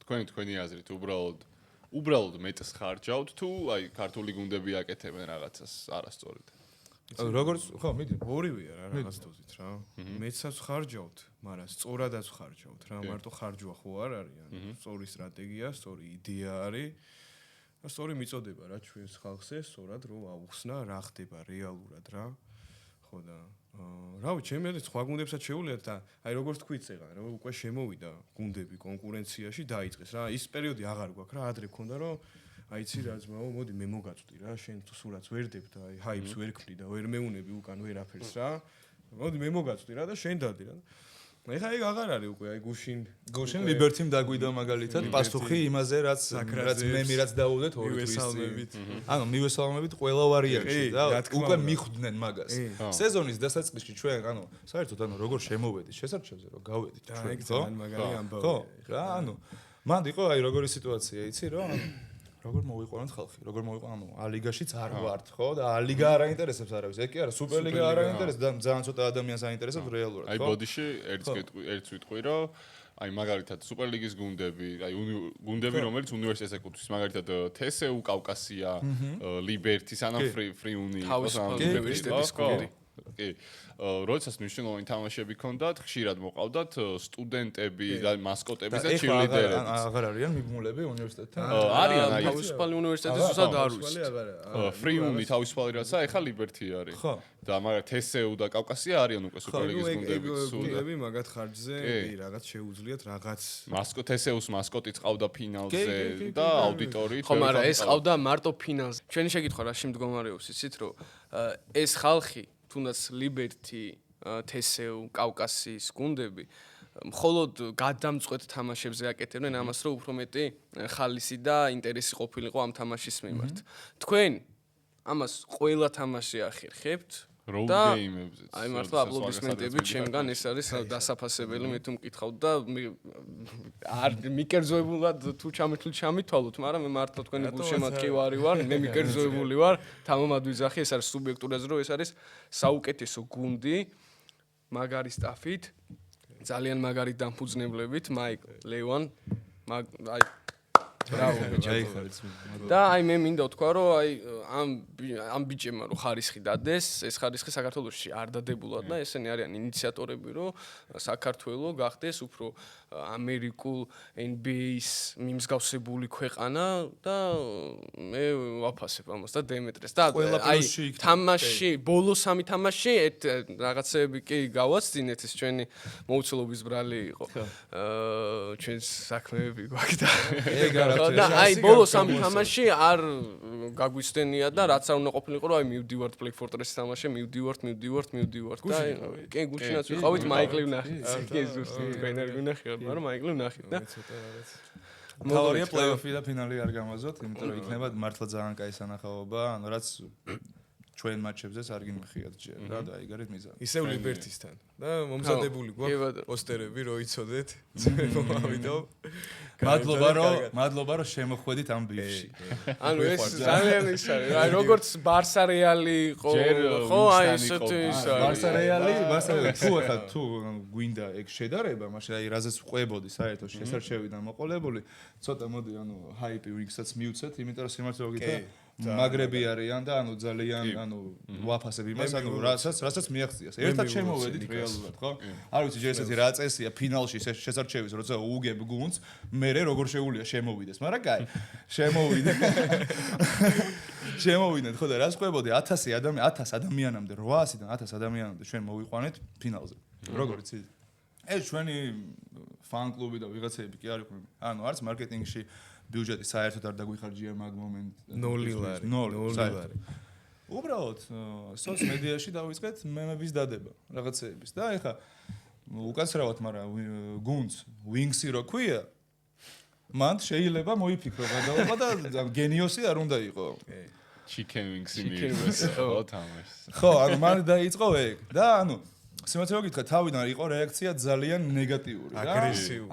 თქვენი აზრით უბრალოდ მეტს ხარჯავთ თუ აი ქართული გუნდები აკეთებენ რაღაცას არასწორად როგორც ხო მიდი ორივეა რა რაღაც დოზით რა მეცაც ხარჯავთ მაგრამ სწორადაც ხარჯავთ რა მარტო ხარჯვა ხო არ არის ანუ სწორი სტრატეგია სწორი იდეა არის და სწორი მიწოდება რა ჩვენს ხალხზე სწორად რომ აუხსნა რა ხდება რეალურად რა ხო და რავი, ჩემი აზრით სხვა გუნდებსაც შეუძლიათ და აი როგორც თქვით წეღან, რომ უკვე შემოვიდა გუნდები კონკურენციაში დაიწყეს რა. ის პერიოდი აღარ გვაქვს რა, ადრე გქონდა რომ აი იცი რა ძმაო, მოდი მე მოგაწვდი რა, შენ თუ სულაც ვერდებ და აი ჰაიპს ვერ ქმნი და ვერ მეუნები უკან ვერაფერს რა. მოდი მე მოგაწვდი რა და შენ დადი რა. ეხა ეგ აღარ არის უკვე აი გუშინ ლიბერთიმ დაგვიდა მაგალითად პასუხი იმაზე რაც მე რაც დაუდეთ ორი თვის ანუ მივესალმებით ყველა ვარიანტში და უკვე მიხვდნენ მაგას სეზონის დასაწყისში ჩვენ ანუ საერთოდ ანუ როგორ შემოვედით შესარჩევზე რომ გავედით ჩვენ ეგ ძალიან მაგარი ამბავია ხო რა ანუ მანდ იყო აი როგორი სიტუაცია იცი რომ როგორ მოვიყვანოთ ხალხი როგორ მოვიყვან ანუ ალიგაშიც არ ვართ ხო და ალიგა არ აინტერესებს არავის ეგ კი არა სუპერლიგა არ აინტერესებს და ძალიან ცოტა ადამიანს აინტერესებს რეალურად ხო აი ბოდიში ერთს ვიტყვი რომ აი მაგალითად სუპერლიგის გუნდები აი გუნდები რომელიც უნივერსიტეტს ეკუთვნის მაგალითად TSU კავკასია ლიბერტი სანამ ფრიუნი უნივერსიტეტის გუნდი კი როდესაც მნიშვნელოვანი თამაშები ქონდათ ხშირად მოყავდათ სტუდენტები და მასკოტები და ჩირლიდერები აღარ არიან მიბმულები უნივერსიტეტთან არიან აი თავისუფალი უნივერსიტეტის უბრალოდ არ ვიცი ფრიუნი თავისუფალი რაცა ეხა ლიბერტი არის და მაგრამ TSU და კავკასია არიან უკვე სუპერლიგის გუნდები მაგათ ხარჯზე კი რაღაც შეუძლიათ რაღაც TSU-ს მასკოტიც ყავდა ფინალზე და აუდიტორი ხო მაგრამ ეს ყავდა მარტო ფინალზე ჩვენი შეკითხვა რაში მდგომარეობს იცით რომ ეს ხალხი თუნდაც ლიბერტი TSU კავკასიის გუნდები მხოლოდ გადამწყვეტ თამაშებზე აკეთებდნენ ამას რომ უფრო მეტი ხალისი და ინტერესი ყოფილიყო ამ თამაშის მიმართ თქვენ ამას ყველა თამაში ახერხებთ და აი მართლა აპლოდისმენტებით ჩემგან ეს არის დასაფასებელი მე თუ მკითხავთ და არ მიკერძოებულად თუ ჩამითვალოთ მაგრამ მე მართლა თქვენი გულშემატკივარი ვარ მე მიკერძოებული ვარ თამამად ვიძახი ეს არის სუბიექტურაზე რომ ეს არის საუკეთესო გუნდი მაგარი სტაფით ძალიან მაგარი დამფუძნებლებით მაიკლ ლევან აი და აი მე მინდა ვთქვა რომ აი ამ ბიჭებმა რომ ხარისხი დადეს ეს ხარისხი საქართველოში არ დადებულა და ესენი არიან ინიციატორები რომ საქართველოს გახდეს უფრო ამერიკულ NBA-ის მიმსგავსებული ქვეყანა და მე ვაფასებ ამას და დემეტრეს და აი თამაში ბოლო სამი თამაში რაღაცები კი გავაცდინეთ ეს ჩვენი მოუცლობის ბრალი იყო ჩვენს საქმეები გვაქვს და ეგ და აი ბოლო სამი თამაში არ გაგვიცდენია და რაც არ უნდა ყოფილიყო რომ აი მივდივართ Black Fortress-ის თამაში მივდივართ და კი გუშინაც ვიყავით მაიკლი ვნახე კი ზუსტი თქვენ არ გვნახე მაგრამ მაიკლი ვნახე და თავარია პლეიოფი და ფინალი არ გამაზოთ იმიტომ რომ იქნება მართლა ძალიან კაი სანახაობა ანუ რაც ჩვენ მატჩებზეც არ გიმხიათ ჯერ რა და აი გარეთ მიზანი ისევ ლიბერტისთან და მომზადებული გვაქვს პოსტერები რო იცოდეთ ჩვენ მომავიდო მადლობა რომ შემოხვედით ამ ბიჭში ანუ ეს ძალიან ის არის აი როგორც ბარსა რეალი იყო ხო აი ესეთი ის არის ბარსა თუ გვინდა ეგ შედარება მაშინ აი რაზეც ყვებოდი საერთოდ შესარჩევიდან მოყოლებული ცოტა მოდი ანუ ჰაიპი ვიქსაც მივცეთ იმიტომ რომ სიმართლე გითხრა მაგრები არიან და ანუ ძალიან ანუ ვაფასებ იმას ანუ რასაც მიაღწიას ერთად შემოვედით რეალურად ხო არ ვიცი ჯერ ესეთი რა წესია ფინალში შესარჩევის როცა უგებ გუნდს მე როგორ შეუულია შემოვიდეს მაგრამ კაი შემოვიდნენ ხო და რას ყვებოდი 1000 ადამიანამდე 800-დან 1000 ადამიანამდე ჩვენ მოვიყვანეთ ფინალზე როგორ იცი ეს ჩვენი ფან კლუბი და ვიღაცები კი არ იყვნენ ანუ არც მარკეტინგში ბიუჯეტი საერთოდ არ დაგვიხარჯია მაგ მომენტ 0 ლარი უბრალოდ სოციალ-მედიაში დავიწყეთ მემების დადება რაღაცეების და ეხა უკაცრავად მაგრამ გუნდს ვინგსი რო ქვია მან შეიძლება მოიფიქრო გადავა და გენიოსი არ უნდა იყო chicken wings-ი მიიღოს ხო თამაშს ხო ანუ მან დაიწყო ეგ და ანუ სიმართლე გითხრა თავიდან იყო რეაქცია ძალიან ნეგატიური რა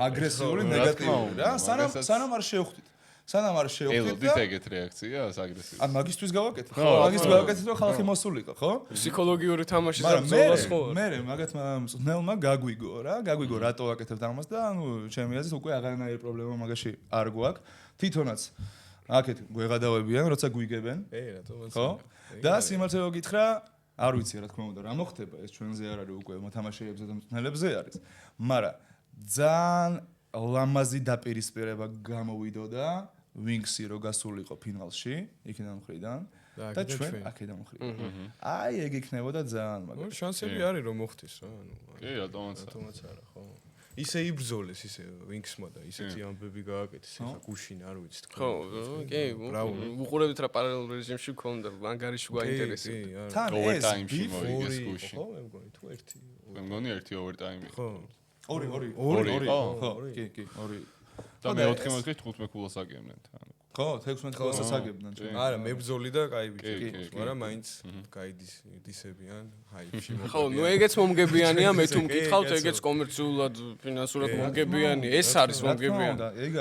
აგრესიული ნეგატიური რა სანამ არ შევხვდით ელოდით ეგეთ რეაქციას აგრესიული ან მაგისტვის გავაკეთეთ ხო მაგისტვის გავაკეთეთ რომ ხალხი მოსულიყო ხო ფსიქოლოგიური თამაშის ბრძოლას ხო მე მაგათმა მწვნელმა გაგვიგო რატო ვაკეთებთ ამას და ანუ ჩემი აზრით უკვე აღარანაირი პრობლემა მაგაში არ გვაქვს თვითონაც აქეთ გვეღადავებიან როცა გვიგებენ ხო და სიმართლე გითხრა არ ვიცი რა თქმა უნდა რა მოხდება ეს ჩვენზე არ არის უკვე მოთამაშეებზე და მწვნელებზე არის მაგრამ ძალიან ლამაზი დაპირისპირება გამოვიდოდა ვინგსი რო გასულიყო ფინალში იქიდან მხრიდან და ჩვენ აქედან ვხრივ. აი ეგ იქნებოდა ძალიან მაგარი. შანსები არის რომ მოხდეს რა, კი, რატომაც არა, ხო. ისე იბრძოლეს, ისე ვინქსმა და ისეთი ამბები გააკეთეს, ხა გუშინ არ ვიცი თქვა. ხო, კი, უყურებთ რა პარალელ რეჟიმში გქონდა, ლანგარიში გაინტერესებდა. თან ეს ოვერტაიმში მოიგეს გუში. ხო, მე მგონი თუ ერთი. მე მგონი ერთი ოვერტაიმი. ხო. ორი. ხო, კი, ორი. და მე 4 15 ქულას აგებდნენ თან. ხო, 16 კლასს აგებდნენ ჩვენ. არა, მებრძოლი და კაი ბიჭი, მაგრამ მაინც გაიდის დისებიან ჰაიპში მოხდა. ხო, ნუ ეგეც მომგებიანია, მე თუ მკითხავთ, ეგეც კომერციულად, ფინანსურად მომგებიანი, ეს არის მომგებიანი. ეგ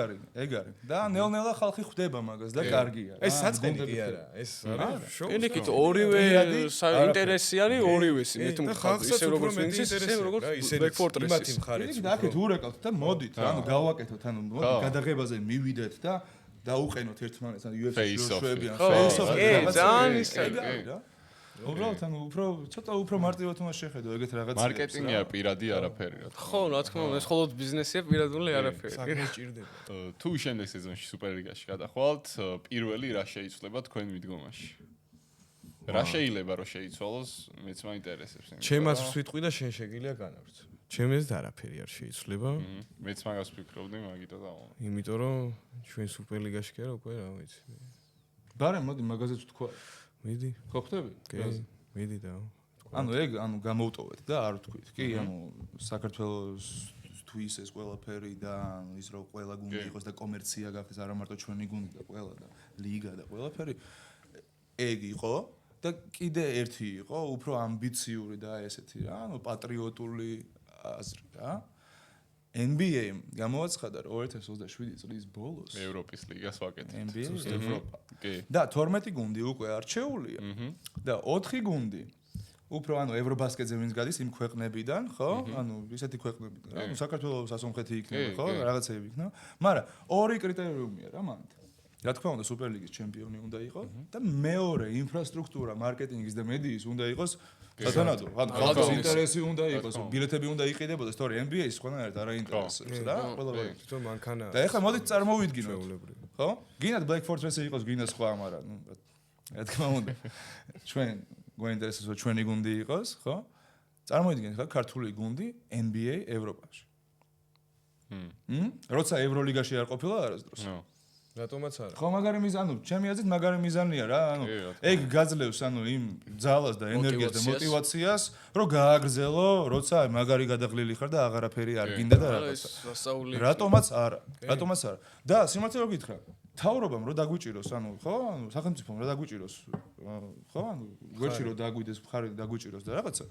არის. და ნელ-ნელა ხალხი ხვდება მაგას და კარგია. ეს საწყენი კი არა, ეს არის შოუ. ენიქით ორივე ინტერესი არის ორივესი, მე თუ მკითხავთ, ისე როგორც ვინცის, ისე როგორც Black Fortress-ის. იმათი მხარეც. იქ და აქეთ ურეკავთ და მოდით, ანუ გავაკეთოთ, ანუ გადაღებაზე მივიდეთ და დაუყენოთ ერთმანეთს, ანუ UFC-ს შვებიან, face-off. ძალიან ისე. უბრალოდ ანუ ცოტა უფრო მარტივად უნდა შეხედო ეგეთ რაღაცებს. მარკეტინგია პირადი არაფერი რა. ხო, რა თქმა უნდა, ეს მხოლოდ ბიზნესია, პირადული არაფერი. საქმე ჭირდება. თუ შემდეგ სეზონში სუპერლიგაში გადახვალთ, პირველი რა შეიცვლება თქვენ მიდგომაში? რა შეიძლება რომ შეიცვალოს, მეც მაინტერესებს. ჩემას ვიტყვი და შენ შეგიძლია განავრცო. ჩემს და არაფერი არ შეიცვლება. მეც მაგას ვფიქრობდი, მაგიტო დავა. იმიტომ რომ ჩვენ სუპერლიგაში კი არა უკვე რა ვიცი. ბარემ მოდი მაგაზეც ვთქვა. მიდი. ხო ხვდები? კი, მიდი და. ანუ გამოვტოვეთ და არ ვთქვით. კი, ანუ საქართველოსთვის ეს ყველაფერი და ანუ ის რომ ყველა გუნდი იყოს და კომერცია გახდეს, არა მარტო ჩვენი გუნდი და ყველა და ლიგა და ყველაფერი ეგ იყო. და კიდე ერთი იყო, უფრო ამბიციური და ესეთი რა, ანუ პატრიოტული აზრი რა. NBA გამოაცხადა 2027 წლის ბოლოს ევროპის ლიგას ვაკეთებთ. NBA ევროპა. კი. და 12 გუნდი უკვე არჩეულია. და 4 გუნდი უფრო ანუ ევრობასკეტზე ვინც გადის იმ ქვეყნებიდან, ხო? ანუ ისეთი ქვეყნებიდან. ანუ საქართველოს ასომხეთი იქნება, ხო? რაღაცები იქნება. მაგრამ ორი კრიტერიუმია რა მანდ. რა თქმა უნდა სუპერლიგის ჩემპიონი უნდა იყოს და მეორე ინფრასტრუქტურა მარკეტინგის და მედიის უნდა იყოს სათანადო. ანუ ხალხის ინტერესი უნდა იყოს, ბილეთები უნდა იყიდებოდეს, თორე NBA-ს ყველანაირად არ აინტერესებს რა. ყველა თვითონ მანქანა. და ეხლა მოდით წარმოვიდგინოთ. ხო? გინდათ Black Fortress-ი იყოს, გინდა სხვა, მაგრამ ნუ რა თქმა უნდა ჩვენ გვაინტერესებს რომ ჩვენი გუნდი იყოს, ხო? წარმოვიდგინეთ ხა ქართული გუნდი NBA ევროპაში. როცა ევროლიგაში არ ყოფილა არასდროს. რატომაც არა. ხო, მაგარი მიზანი, ჩემი აზრით მაგარი მიზანია რა, ანუ ეგ გაძლევს ანუ იმ ძალას და ენერგიას და მოტივაციას, რომ გააგრძელო, როცა მაგარი გადაღლილი ხარ და აღარაფერი არ გინდა და რაღაცა. რატომაც არა. და სიმართლე რომ გითხრა, თავრობამ რომ დაგვიჭიროს, ანუ ხო, ანუ სახელმწიფომ რომ დაგვიჭიროს, ხო, ანუ გვერდში რომ დაგვიდეს მხარი დაგვიჭიროს და რაღაცა.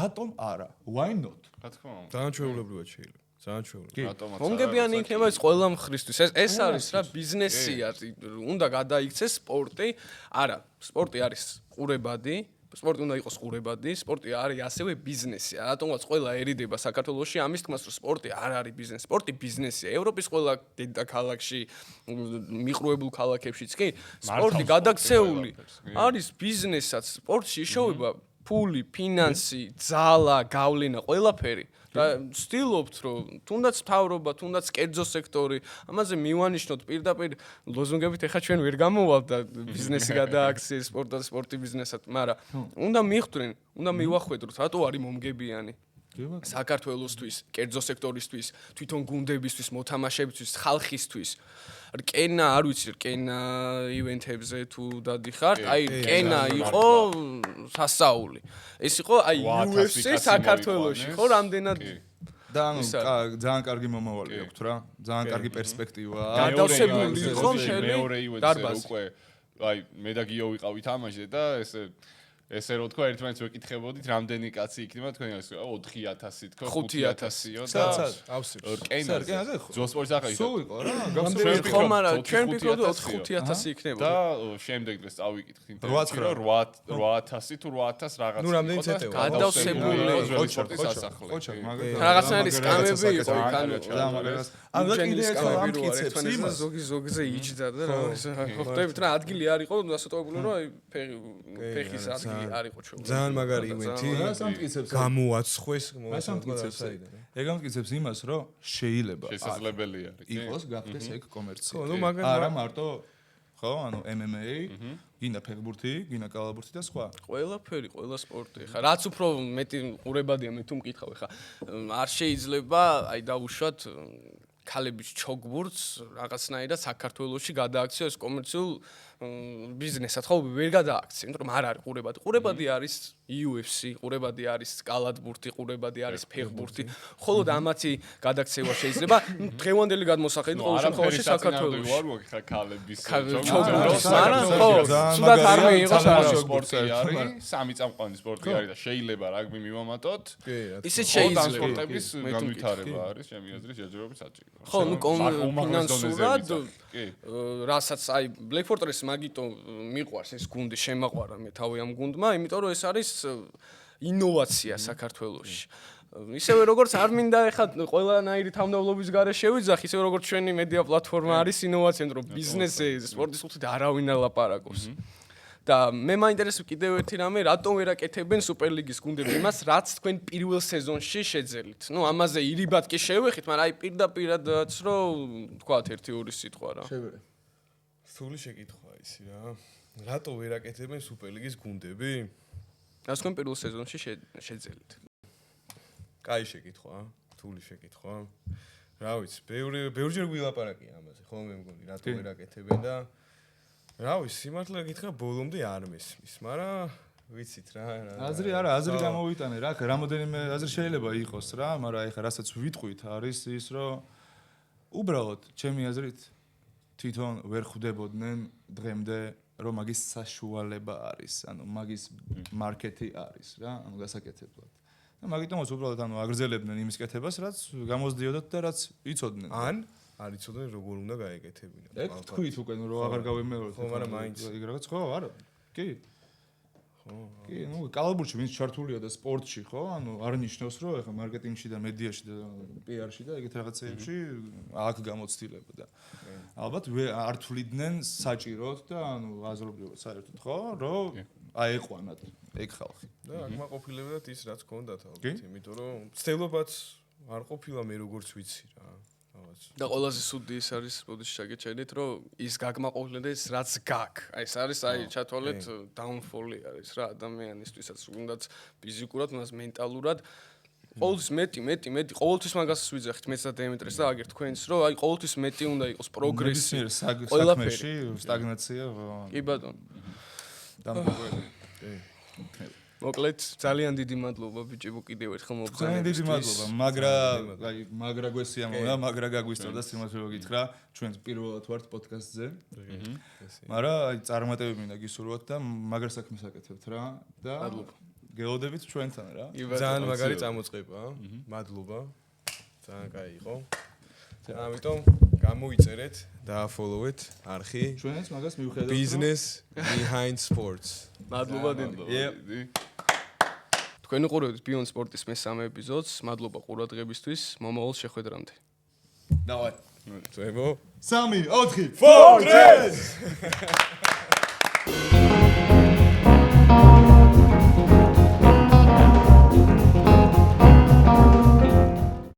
რატომ არა? Why not? რა თქმა უნდა. დაანჩეულებრივად შეიძლება. მომგებიანი იქნება ეს ყველა მხრისთვის. ეს არის რა ბიზნესია. უნდა გადაიქცეს სპორტი. არა, სპორტი არის ყურებადი. სპორტი უნდა იყოს ყურებადი. სპორტი არის ასევე ბიზნესია. რატომაც ყველა ერიდება საქართველოში ამის თქმას, რომ სპორტი არ არის ბიზნესი. სპორტი ბიზნესია. ევროპის ყველა დედაქალაქში, მიყრუებულ ქალაქებშიც კი სპორტი გადაქცეული არის ბიზნესაც. სპორტში იშოვება ფული, ფინანსი, ძალა, გავლენა, ყველაფერი. და ვცდილობთ რომ თუნდაც მთავრობა, თუნდაც კერძო სექტორი, ამაზე მივანიშნოთ პირდაპირ ლოზუნგებით ეხა ჩვენ ვერ გამოვალთ და ბიზნესი გადააქციეს სპორტი ბიზნესად, მაგრამ უნდა მიხვდნენ, უნდა მივახვედროთ, რატო არის მომგებიანი. საქართველოსთვის, კერძო სექტორისთვის, თვითონ გუნდებისთვის, მოთამაშეებისთვის, ხალხისთვის. რკენა, არ ვიცი, რკენა ივენთებზე თუ დადიხართ, აი რკენა იყო სასაული. ეს იყო აი UFC საქართველოში, ხო, რამდენად და ანუ ძალიან კარგი მომავალი აქვს რა, ძალიან კარგი პერსპექტივა. გადავსებული იყო შენი დარბაზი. უკვე აი მე და გიო ვიყავით ამაში და ესე რო თქვა ერთმანეთს ვეკითხებოდით რამდენი კაცი იქნება თქვენ ეს 4000 თქო 5000-იო და რკენაზე ძველ სპორტს ახლა სულ იყო რა გამდები ხო მაგრამ ჩვენ ვფიქრობთ 5000 იქნება და შემდეგ დღეს წავიკითხით ინტერნეტში რომ 8000 თუ 8000 რაღაც ნუ რამდენი ცეტევა გადავსებული სპორტის ასახლე რაღაცნაირი სკამები იყო იქ ანუ კიდე ერთხელ ამტკიცებს იმას ზოგზე იჯდა და რა ხვდებით რა ადგილი არ იყო დასატოვებული რომ აი ფეხის ადგილი არისო ჩვენ. ძალიან მაგარი ივენთი. გამოაცხეს მოსამტკიცებსაიდან. ეგ ამტკიცებს იმას, რომ შეიძლება შესაძლებელია იყოს გახდეს ეგ კომერცია. ხო, ნუ მაგარი არა მარტო ხო? ანუ MMA, გინდა ფეხბურთი, გინდა კალათბურთი და სხვა. ყველაფერი, ყველა სპორტი. ხა რაც უფრო მეტი ყურებადია მე თუ მკითხავ, ხა არ შეიძლება აი დაუშვათ ქალების ჩოგბურთს რაღაცნაირად საქართველოში გადააქციო ეს კომერციულ ბიზნესად, ხო ვერ გადააქცია, იმიტომ რომ არ არის ყურებადი. ყურებადი არის UFC, ყურებადი არის კალათბურთი, ყურებადი არის ფეხბურთი. ხოლო ამათი გადაქცევა შეიძლება დღევანდელი გადმოსახედით ყოველ შემთხვევაში საქართველოში. ვარ ვარ ხა ქალების ჩოგბურთს, მაგრამ ხო, სულად არ მეიღოს არა სპორტი არის, სამი წამყვანი სპორტი არის და შეიძლება რაგბი მივამატოთ. ისე შეიძლება სპორტების განვითარება არის ჩემი აზრით ჯერჯერობით საჭირო. ხო, ნუ ფინანსურად რასაც აი ბლეკფორტრის მაგიტო მიყვარს ეს გუნდი, შემაყვარა მე თავი ამ გუნდმა, იმიტომ რომ ეს არის ინოვაცია საქართველოში. ისევე როგორც არ მინდა ეხლა ყველანაირი თავმდაბლობის გარეშე შევიძახ, ისევე როგორც ჩვენი მედია პლატფორმა არის ინოვაცია, რომ ბიზნესზე, სპორტის ხუთით არავინ არ ლაპარაკობს. და მე მაინტერესებს კიდევ ერთი რამე, რატომ ვერ აკეთებენ სუპერლიგის გუნდები იმას, რაც თქვენ პირველ სეზონში შეძელით. ნუ ამაზე ირიბად კი შევეხით, მაგრამ აი პირდაპირადაც რომ თქვათ 1-2 სიტყვა რა. სრული შეკითხვა ისი რა. რატო ვერ აკეთებენ სუპერლიგის გუნდები? რაც თქვენ პირველ სეზონში შეძელით. კაი შეკითხვა, რთული შეკითხვა. რა ვიცი, ბევრჯერ გვილაპარაკია ამაზე, ხო მე მგონი, რატო ვერ აკეთებენ და რა ვიცი, სიმართლე გითხრა, ბოლომდე არ მესმის, მაგრამ ვიცით რა. აზრი არა, აზრი გამოვიტანე რა, რამოდენიმე აზრი შეიძლება იყოს რა, მაგრამ ეხლა რასაც ვიტყვით არის ის, რომ უბრალოდ ჩემი აზრით თვითონ ვერ ხვდებოდნენ დღემდე რომ მაგის საშუალება არის, ანუ მაგის მარკეტი არის რა, ანუ გასაკეთებლად. და მაგიტომაც უბრალოდ ანუ აგრძელებდნენ იმის კეთებას, რაც გამოსდიოდათ და რაც იცოდნენ. ან არ იცოდნენ როგორ უნდა გაეკეთებინათ. ეგ თქვით უკვე რომ აღარ გავიმეორებ. ხო, მაგრამ მაინც ეგ რაღაც ხო, არა. კი. კი, ნუ კალათბურთში ვინც ჩართულია და სპორტში, ხო? ანუ არ ნიშნავს, რომ ეხლა მარკეტინგში და მედიაში და PR-ში და ეგეთ რაღაცეებში აქ გამოცდილება და ალბათ არ თვლიდნენ საჭიროდ და ანუ აზრობრივად საერთოდ, ხო? რომ აეყვანათ ეგ ხალხი. და აქ მაყოფილებდათ ის რაც ჰქონდათ ალბათ, იმიტომ რომ ცდილობაც არ ყოფილა მე როგორც ვიცი რა. და ყველაზე სუდი ის არის, ბოდიში შეგეჩერდით, რომ ის გაგმაყოფილდეს რაც გაკ. აი ეს არის აი ჩათვალეთ დაუნფოლი არის რა ადამიანისთვისაც, თუნდაც ფიზიკურად, თუნდაც მენტალურად. ყოველთვის მეტი, ყოველთვის მაგას ვიძახით მეც და დემეტრეს და აგერ თქვენს, რომ აი ყოველთვის მეტი უნდა იყოს პროგრესი. საქმეში სტაგნაცია. კი ბატონო. დამკვირვებელი. მოკლედ ძალიან დიდი მადლობა ბიჭებო კიდევ ერთხელ მოგზაურობთ. ძალიან დიდი მადლობა, მაგრა გვესიამოვნა, მაგრა გაგვისწავდა სიმართლე რომ გითხრა, ჩვენც პირველად ვართ პოდკასტზე. მაგრამ აი წარმატებები მინდა გისურვოთ და მაგრა საქმეს აკეთებთ რა და გელოდებით ჩვენთან რა. ძალიან მაგარი წამოწყება, მადლობა. ძალიან კაი იყო. ამიტომ გამოიწერეთ, დააფოლოვეთ არხი. ჩვენც მაგას მივხედავთ. Business behind sports. მადლობა დიდი. თქვენ უყურებთ Beyond Sports-ის მესამე ეპიზოდს. მადლობა ყურადღებისთვის. მომავალ შეხვედრამდე. დავაი. წვევო. 3, 4, 4